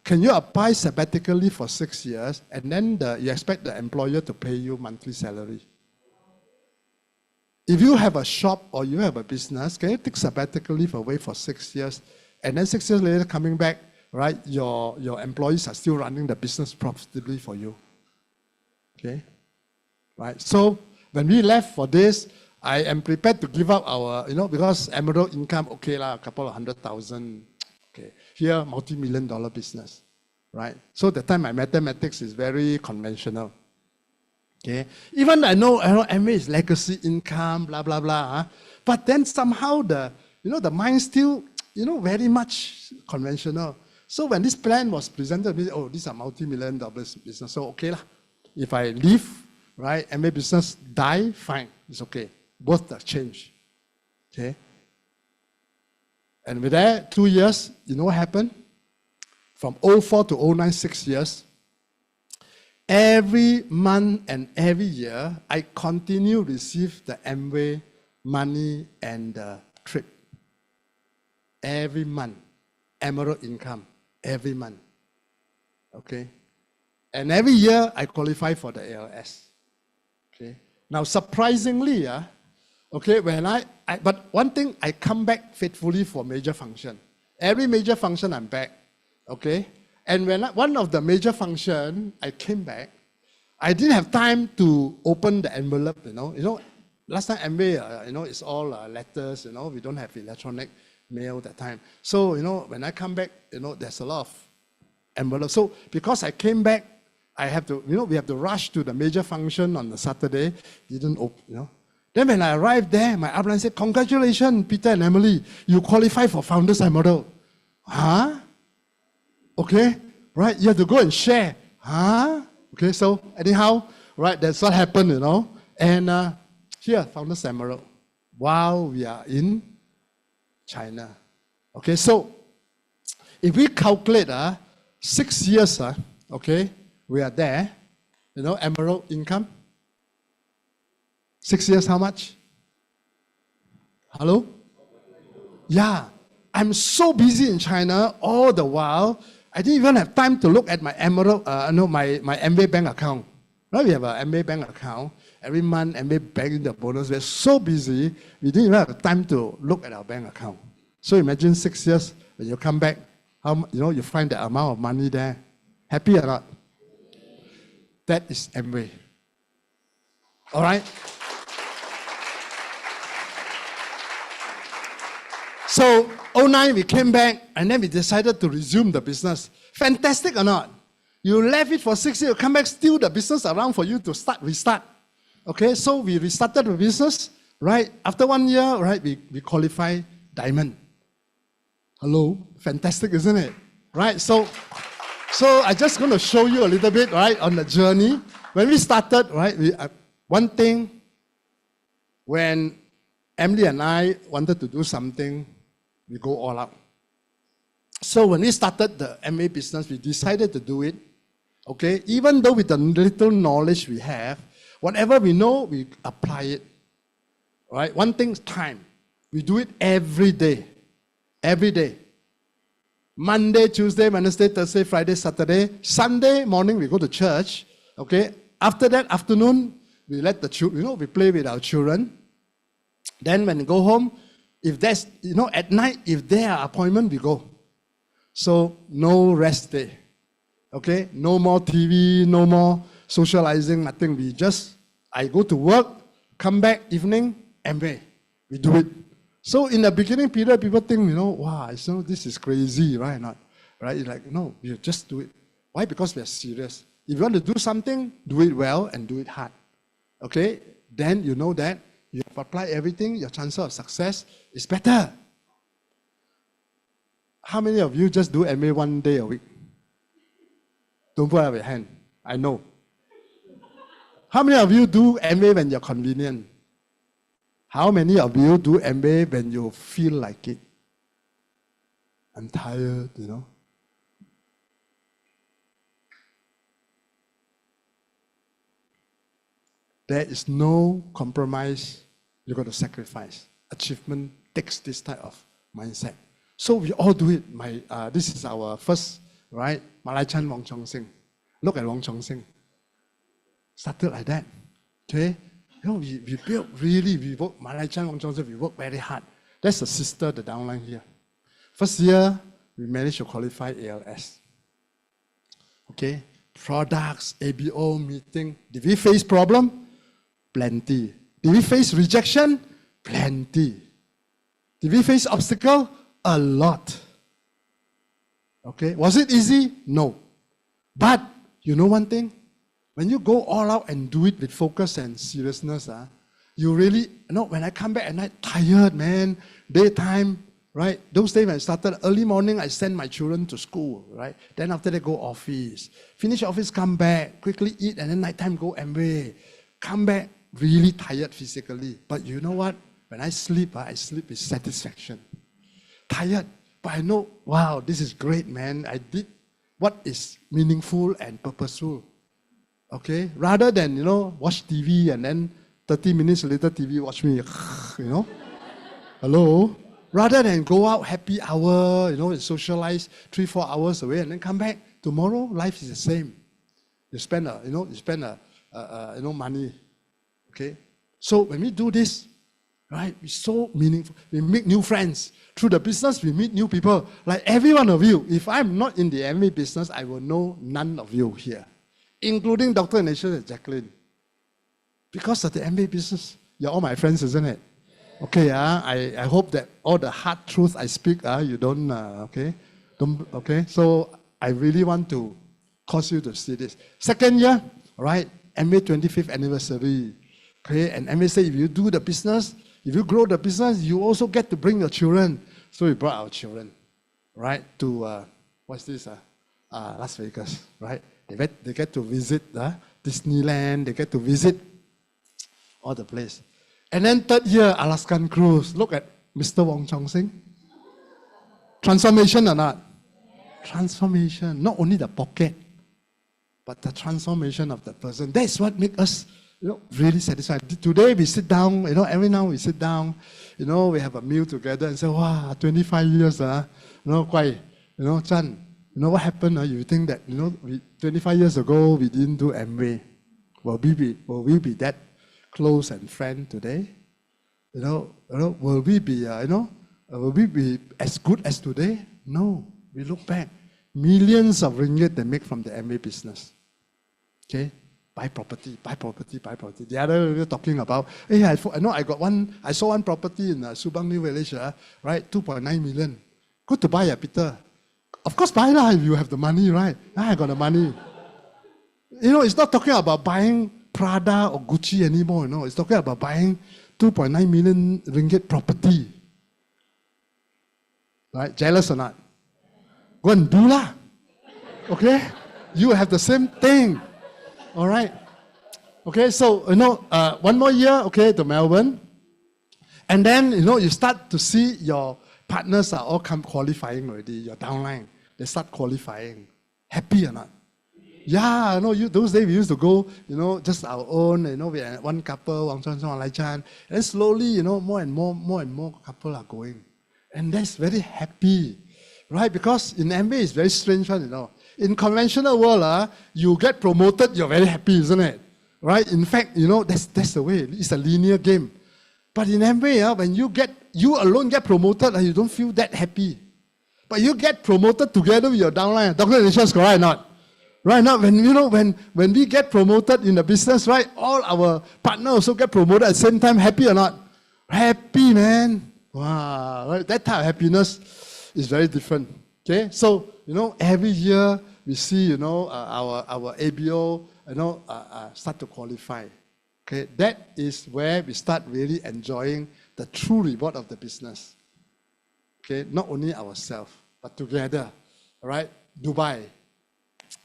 Can you apply sabbatical leave for 6 years and then you expect the employer to pay you monthly salary? If you have a shop or you have a business, can you take sabbatical leave away for 6 years and then 6 years later coming back, right, your employees are still running the business profitably for you? Okay, right. So when we left for this, I am prepared to give up our, because Emerald income, okay lah, a couple of 100,000. Okay, here multi-million-dollar business, right? So the time my mathematics is very conventional. Okay, even I know MA is legacy income, blah blah blah. But then somehow the mind still, very much conventional. So when this plan was presented, these are multi-million-dollar business. So okay lah. If I leave, right, MA business die, fine, it's okay. Worth the change. Okay? And with that, 2 years, you know what happened? From 04 to 09, 6 years, every month and every year, I continue to receive the Amway money and the trip. every month. Emerald income, every month. Okay? And every year, I qualify for the ALS. Okay? Now, surprisingly, okay, but one thing, I come back faithfully for major function. Every major function, I'm back. Okay? And when one of the major function, I came back, I didn't have time to open the envelope, you know. Last time MBA, it's all letters, we don't have electronic mail that time. So, when I come back, there's a lot of envelopes. So, because I came back, I have to, we have to rush to the major function on the Saturday. Didn't open, Then when I arrived there, my upline said, "Congratulations, Peter and Emily, you qualify for Founders Emerald." Huh? Okay, right, you have to go and share. Huh? Okay, so anyhow, right, that's what happened, And here, Founders Emerald, while we are in China. Okay, so if we calculate 6 years, okay, we are there, Emerald income. 6 years, how much? Hello? Yeah, I'm so busy in China all the while, I didn't even have time to look at my Emerald, my MBA bank account. Right, we have an MBA bank account. Every month, MBA bank the bonus. We're so busy, we didn't even have time to look at our bank account. So imagine 6 years, when you come back, you find the amount of money there. Happy or not? That is Amway. All right? So, 2009, we came back, and then we decided to resume the business. Fantastic or not? You left it for 6 years, you come back, still the business around for you to restart. Okay, so we restarted the business, right? After 1 year, right, we qualify Diamond. Hello? Fantastic, isn't it? Right, so I'm just going to show you a little bit, right, on the journey. When we started, right, one thing, when Emily and I wanted to do something, we go all out. So when we started the MA business, we decided to do it, okay? Even though with the little knowledge we have, whatever we know, we apply it, right? One thing is time. We do it every day. Every day. Monday, Tuesday, Wednesday, Thursday, Friday, Saturday. Sunday morning, we go to church, okay? After that afternoon, we let the children, we play with our children. Then when we go home, if there's, at night, if there are appointment, we go. So, no rest day. Okay? No more TV, no more socializing, nothing. I go to work, come back, evening, MBA. We do it. So, in the beginning period, people think, wow, this is crazy, right? Not, right? It's like, no, you just do it. Why? Because we are serious. If you want to do something, do it well and do it hard. Okay? Then you know that you have applied everything, your chance of success is better. How many of you just do MA 1 day a week? Don't put up your hand. I know. How many of you do MA when you're convenient? How many of you do MA when you feel like it? I'm tired, There is no compromise. You got to sacrifice. Achievement takes this type of mindset. So we all do it. This is our first, right? Malai Chan Wong Chong Sing. Look at Wong Chong Sing. Started like that. Okay? We built really, we work, Malai Chan Wong Chong Sing, we work very hard. That's the sister, the downline here. First year, we managed to qualify ALS. Okay? Products, ABO, meeting. Did we face problem? Plenty. Did we face rejection? Plenty. Did we face obstacle? A lot. Okay, was it easy? No. But, you know one thing? When you go all out and do it with focus and seriousness, you really, when I come back at night, tired, man, daytime, right? Those days when I started, early morning, I send my children to school, right? Then after they go office. Finish office, come back, quickly eat, and then nighttime go MBA. Come back, really tired physically. But you know what? When I sleep with satisfaction. Tired, but I know, wow, this is great, man. I did what is meaningful and purposeful. Okay? Rather than, watch TV and then 30 minutes later TV watch me, Hello? Rather than go out happy hour, and socialize 3-4 hours away and then come back. Tomorrow, life is the same. You spend money. Okay? So when we do this, right, it's so meaningful. We make new friends. Through the business, we meet new people. Like every one of you, if I'm not in the MA business, I will know none of you here, including Dr. Ignatius and Jacqueline. Because of the MA business. You're all my friends, isn't it? Okay, I hope that all the hard truth I speak, you don't, okay? So I really want to cause you to see this. Second year, right, MA 25th anniversary. Okay, and MA say if you do the business, if you grow the business, you also get to bring your children. So we brought our children, right, to, what's this? Las Vegas, right? They get to visit Disneyland, they get to visit all the place. And then third year, Alaskan cruise. Look at Mr. Wong Chong Sing. Transformation or not? Transformation. Not only the pocket, but the transformation of the person. That's what makes us really satisfied. Today we sit down, every now we sit down, we have a meal together and say, wow, 25 years, quite, Chan, what happened? You think that, 25 years ago we didn't do Amway. Will we be that close and friend today? Will we be, will we be as good as today? No. We look back, millions of ringgit they make from the MA business. Okay, buy property. The other we were talking about, hey, I got one. I saw one property in Subang New Village, right? 2.9 million. Good to buy, Peter. Of course, buy lah if you have the money, right? I got the money. It's not talking about buying Prada or Gucci anymore. It's talking about buying 2.9 million ringgit property. Right? Jealous or not? Go and do lah. Okay? You have the same thing. All right? Okay, so, one more year, okay, to Melbourne. And then, you start to see your partners are all qualifying already, your downline. They start qualifying. Happy or not? Yeah, those days we used to go, just our own, we had one couple, Wang Chuan, Wang Lai Chan. And slowly, more and more couple are going. And that's very happy, right? Because in MBA, it's very strange one, In conventional world, you get promoted, you're very happy, isn't it? Right? In fact, that's the way. It's a linear game. But in MBA, when you alone get promoted, you don't feel that happy. But you get promoted together with your downline. Dr. Ignatius, correct or not? Right now, when we get promoted in the business, right, all our partners also get promoted at the same time. Happy or not? Happy, man. Wow, right? That type of happiness is very different. Okay, so every year we see our ABO start to qualify. Okay, that is where we start really enjoying the true reward of the business. Okay, not only ourselves but together. All right, Dubai.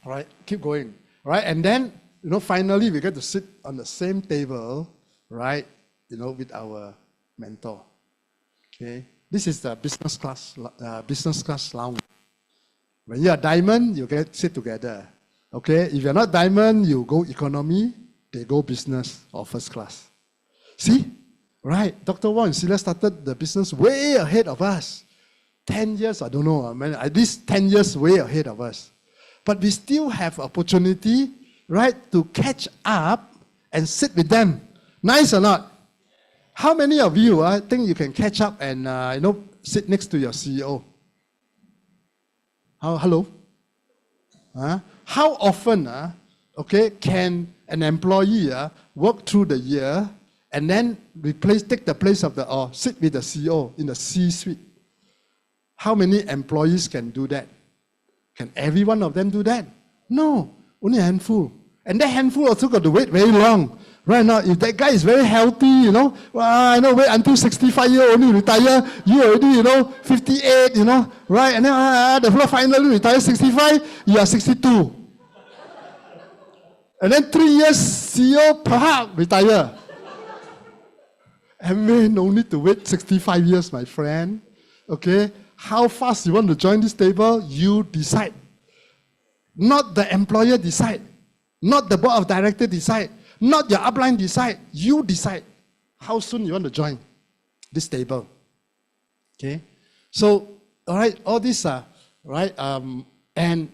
All right, keep going. All right, and then finally we get to sit on the same table, right? With our mentor. Okay, this is the business class lounge. When you are diamond, you get sit together. Okay, if you're not diamond, you go economy, they go business or first class. See? Right, Dr. Wong and Celia started the business way ahead of us. 10 years, I don't know, at least 10 years way ahead of us. But we still have opportunity, right, to catch up and sit with them. Nice or not? How many of you think you can catch up and sit next to your CEO? Hello? How often can an employee work through the year and then take the place of or sit with the CEO in the C-suite? How many employees can do that? Can every one of them do that? No, only a handful. And that handful also got to wait very long. Right now, if that guy is very healthy, wait until 65 years only retire, you already, 58, right? And then the finally retire 65, you are 62. And then 3 years, CEO, perhaps retire. And we no need to wait 65 years, my friend. Okay? How fast you want to join this table, you decide. Not the employer decide. Not the board of directors decide. Not your upline decide. You decide how soon you want to join this table. Okay? So, all right, all these are, right, and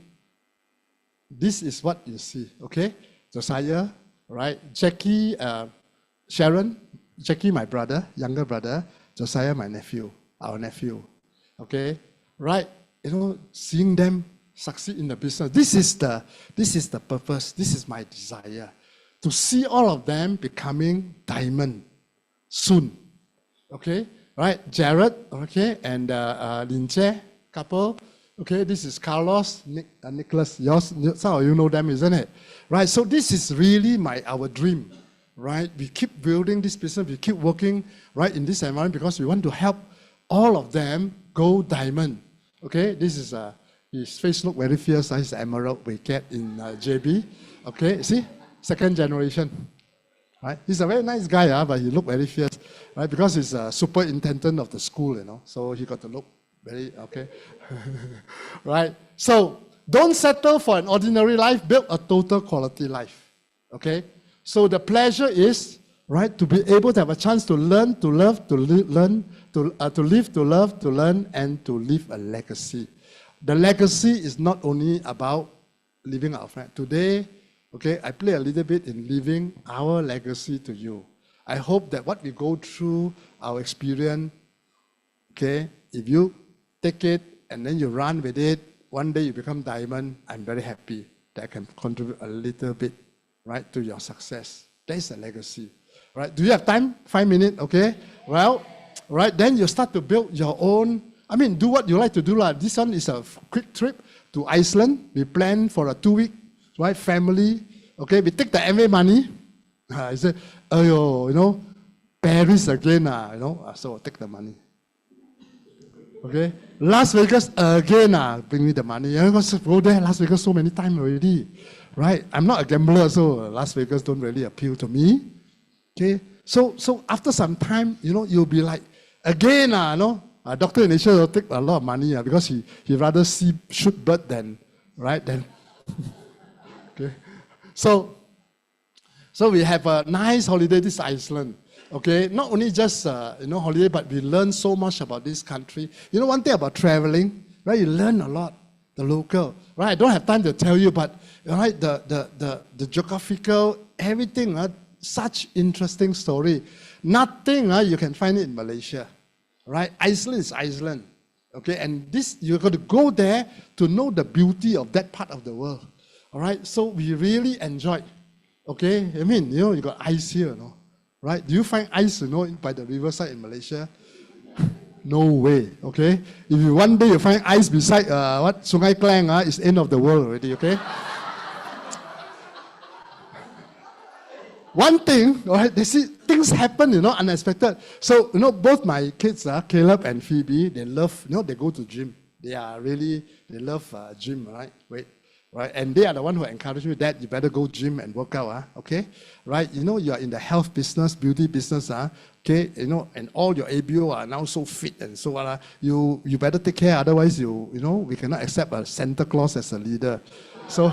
this is what you see, okay? Josiah, right? Jackie, Sharon, Jackie, my brother, younger brother, Josiah, my nephew, our nephew, okay? Right, seeing them succeed in the business. This is the purpose. This is my desire, to see all of them becoming diamond soon, okay? Right, Jared, okay, and Lin Che couple. Okay, this is Carlos, Nicholas. Some of you know them, isn't it? Right, so this is really our dream, right? We keep building this business, we keep working, right, in this environment because we want to help all of them go diamond. Okay, this is his face look very fierce. His emerald we get in JB. Okay, see, second generation. Right, he's a very nice guy, but he look very fierce, right? Because he's a superintendent of the school, so he got to look very okay. Right? So don't settle for an ordinary life, build a total quality life. Okay? So the pleasure is, right, to be able to have a chance to learn, to love, to learn, to live, to love, to learn, and to leave a legacy. The legacy is not only about leaving our friend. Today, okay, I play a little bit in leaving our legacy to you. I hope that what we go through, our experience, okay, if you take it and then you run with it, one day you become diamond, I'm very happy that I can contribute a little bit, right, to your success. That is a legacy, right? Do you have time? 5 minutes, okay? Well, right, then you start to build your own, do what you like to do. This one is a quick trip to Iceland. We plan for a 2-week, right, family. Okay, we take the MA money. I say, Paris again, so take the money. Okay, Las Vegas again, bring me the money. Go there, Las Vegas so many times already, right? I'm not a gambler, so Las Vegas don't really appeal to me. Okay, so after some time, you'll be like, again, Dr. Inisha will take a lot of money because he rather shoot bird than, right, than. Okay, so we have a nice holiday. This Iceland. Okay, not only just holiday, but we learn so much about this country. One thing about traveling, right? You learn a lot, the local, right? I don't have time to tell you, but right, the geographical, everything, such interesting story. Nothing you can find it in Malaysia, right? Iceland is Iceland, okay, and this you got to go there to know the beauty of that part of the world. All right, so we really enjoyed. Okay, you got ice here, right? Do you find ice, by the riverside in Malaysia? No way, okay? If one day you find ice beside Sungai Klang, it's end of the world already, okay? One thing, all right, they see things happen, unexpected. So, both my kids, Caleb and Phoebe, they love, they go to gym. They love gym, right? Right, and they are the one who encourage me that you better go gym and work out, okay? Right, you are in the health business, beauty business, okay? And all your ABO are now so fit and so on. You better take care, otherwise we cannot accept a Santa Claus as a leader. So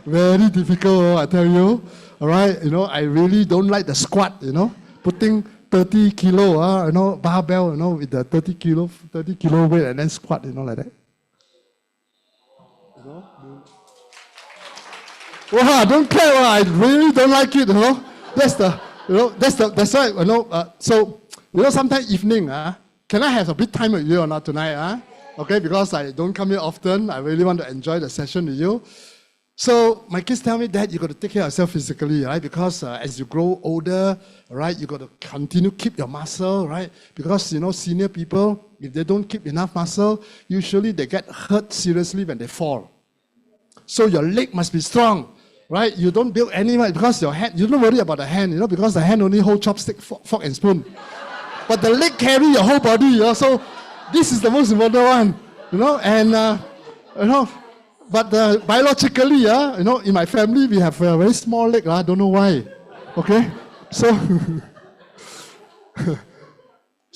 very difficult, I tell you. All right, I really don't like the squat, putting 30 kilo, barbell, with the 30 kilo weight and then squat, like that. Wow, I don't care. I really don't like it. That's why. So sometimes evening. Can I have a bit time with you or not tonight? Okay, because I don't come here often. I really want to enjoy the session with you. So my kids tell me that you got to take care of yourself physically, right? Because as you grow older, right, you got to continue keep your muscle, right? Because senior people, if they don't keep enough muscle, usually they get hurt seriously when they fall. So your leg must be strong, right? You don't build any because your hand. You don't worry about the hand, because the hand only hold chopstick, fork and spoon. But the leg carry your whole body, So this is the most important one, and But biologically, in my family we have a very small leg. I don't know why. Okay, so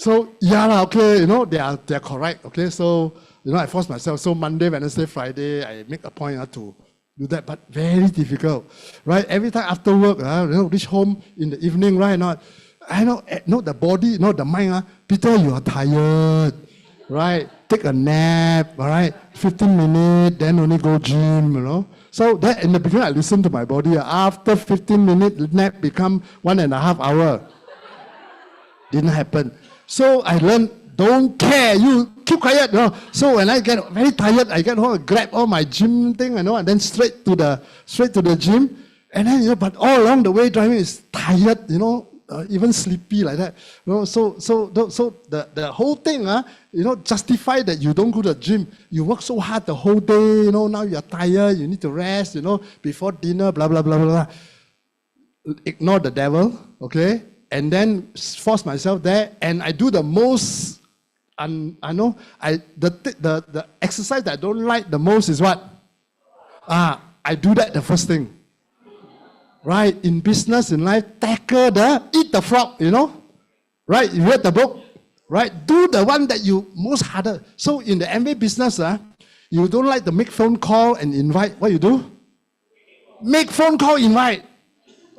okay, they are correct. Okay, so I force myself. So Monday, Wednesday, Friday, I make a point to do that, but very difficult, right? Every time after work, reach home in the evening, right? I know the body, the mind, Peter, you are tired, right? Take a nap, all right? 15 minutes, then only go gym. So that in the beginning, I listened to my body. After 15 minutes, nap become 1.5 hours. Didn't happen. So I learned, don't care, you keep quiet. So when I get very tired, I get home, grab all my gym thing, and then straight to the gym. And then, but all along the way driving is tired, even sleepy like that. So the whole thing, justify that you don't go to the gym. You work so hard the whole day, now you're tired, you need to rest, before dinner, blah, blah, blah, blah, blah. Ignore the devil, okay? And then force myself there, and I do the most, the exercise that I don't like the most is what? I do that the first thing. Right, in business, in life, tackle eat the frog, Right, you read the book, right? Do the one that you most harder. So in the MBA business, you don't like to make phone call and invite. What you do? Make phone call, invite.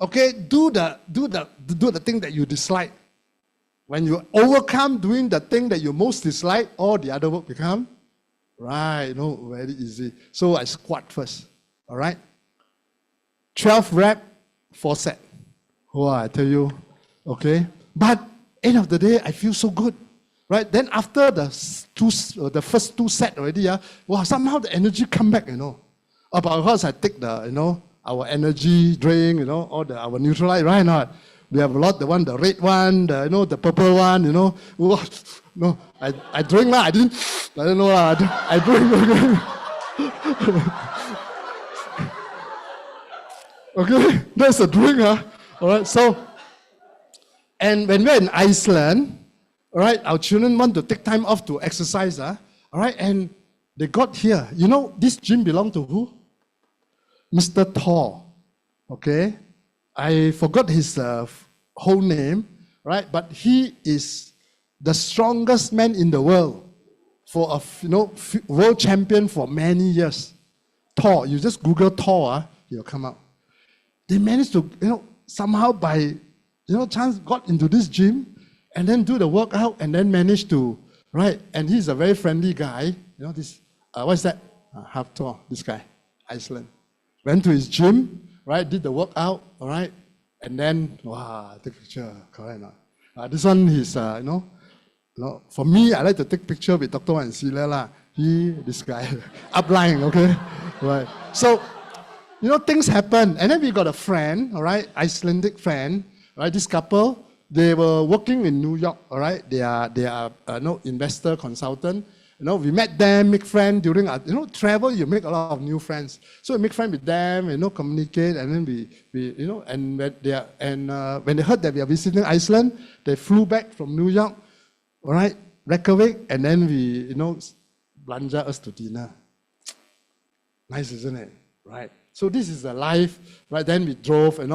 Okay, do the thing that you dislike. When you overcome doing the thing that you most dislike, all the other work become right. Very easy. So I squat first. All right. 12 rep, 4 set. Oh, I tell you, okay. But end of the day, I feel so good, right? Then after the first 2 set already, somehow the energy come back, But of course, I take the, our energy drink, all our Neutralite, right? Not. We have a lot. The red one, the purple one, No, I drink lah. I don't know lah. I drink. Okay, that's a drink, All right, so, and when we're in Iceland, all right, our children want to take time off to exercise, all right, and they got here. This gym belonged to who? Mr. Thor, okay? I forgot his whole name, right? But he is the strongest man in the world for a world champion for many years. Thor, you just Google Thor, he'll come out. They managed to, somehow by, chance got into this gym and then do the workout and then managed to, right? And he's a very friendly guy. This, what's that? Half tall, this guy, Iceland. Went to his gym, right? Did the workout, all right? And then, wow, take picture, correct or not? This one is, for me, I like to take picture with Dr. Wan Sila. This guy, upline, okay? Right. So, things happen. And then we got a friend, all right, Icelandic friend, right? This couple, they were working in New York, all right? They are investor consultant. We met them, make friends during our, travel, you make a lot of new friends. So we make friends with them, communicate, and then we and when they heard that we are visiting Iceland, they flew back from New York, all right, Reykjavik, and then we, belanja us to dinner. Nice, isn't it? Right. So this is the life, right? Then we drove, we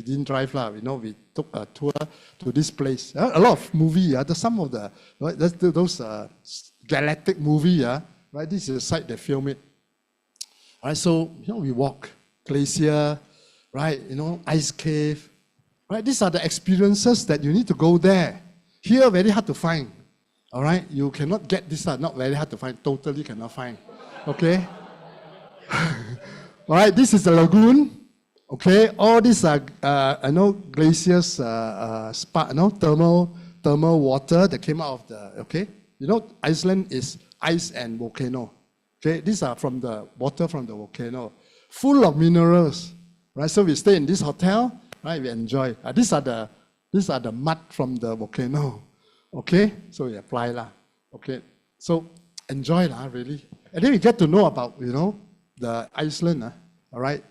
didn't drive lah. We took a tour to this place. A lot of movie, some of the, right? Those galactic movie, right? This is the site they film it. All right, so, we walk, glacier, right? Ice cave, right? These are the experiences that you need to go there. Here, very hard to find, all right? You cannot get this, not very hard to find, totally cannot find, okay? All right, this is the lagoon. Okay, all these are glaciers, thermal water that came out of the. Okay, Iceland is ice and volcano. Okay, these are from the water from the volcano, full of minerals. Right, so we stay in this hotel. Right, we enjoy. These are the mud from the volcano. Okay, so we apply lah. Okay, so enjoy lah really, and then we get to know about the Iceland, all right,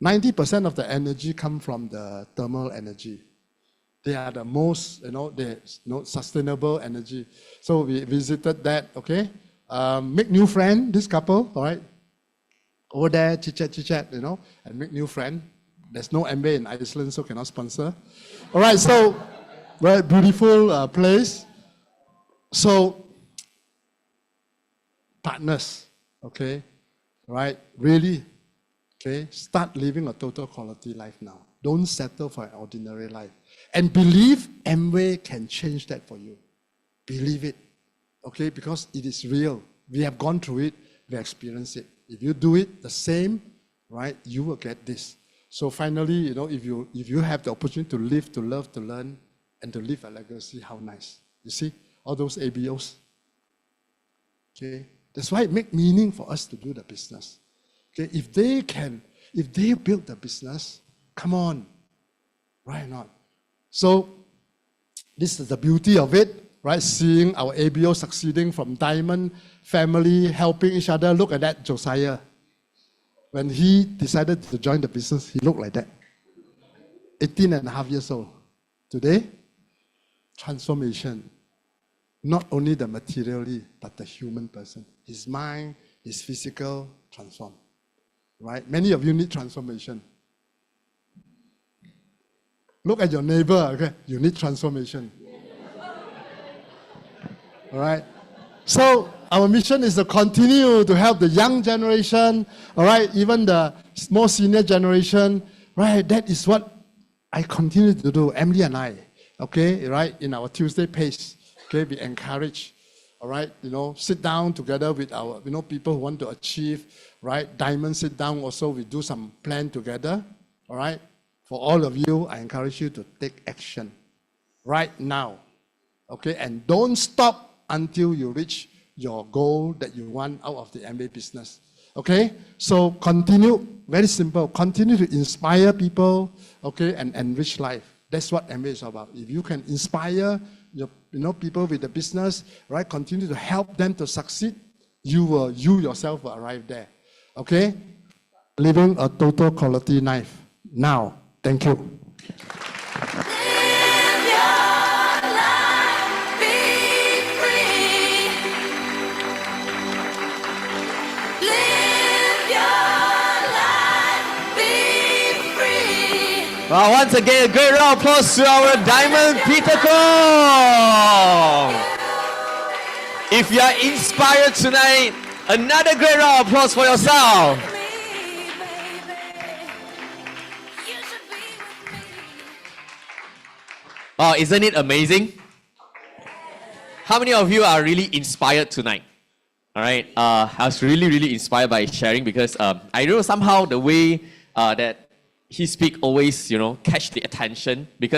90% of the energy come from the thermal energy. They are the most, sustainable energy. So we visited that, okay. Make new friend, this couple, all right. Over there, chit-chat, and make new friend. There's no MBA in Iceland, so cannot sponsor. All right, so, very beautiful place. So, partners, okay. Right, really, okay, start living a total quality life now. Don't settle for an ordinary life. And believe Amway can change that for you. Believe it, okay? Because it is real. We have gone through it, we experienced it. If you do it the same, right, you will get this. So finally, you know, if you have the opportunity to live, to love, to learn, and to leave a legacy, how nice. You see, all those ABOs. Okay, that's why it makes meaning for us to do the business. Okay, if they build the business, come on, why not? So this is the beauty of it, right? Seeing our ABO succeeding from diamond family, helping each other. Look at that, Josiah. When he decided to join the business, he looked like that. 18 and a half years old. Today, transformation. Not only the materially, but the human person. His mind, his physical, transformed. Right? Many of you need transformation. Look at your neighbor, okay? You need transformation. All right? So, our mission is to continue to help the young generation, all right? Even the more senior generation, right? That is what I continue to do, Emily and I, okay? Right? In our Tuesday pace. Okay, we encourage, all right, you know, sit down together with our, you know, people who want to achieve, right? Diamond sit down also, we do some plan together, all right? For all of you, I encourage you to take action right now, okay? And don't stop until you reach your goal that you want out of the MBA business, okay? So continue, very simple, continue to inspire people, okay, and enrich life. That's what MBA is about. If you can inspire people with the business, right? Continue to help them to succeed. You yourself will arrive there. Okay? Living a total quality life. Now, thank you. Live your life, be free. Live your life, be free. Well, once again, a great round of applause to our Diamond Peter Kong. If you are inspired tonight, another great round of applause for yourself. Me, baby. You should be with me. Oh, isn't it amazing? How many of you are really inspired tonight? All right, I was really inspired by sharing because I know somehow the way that he speak always, catch the attention because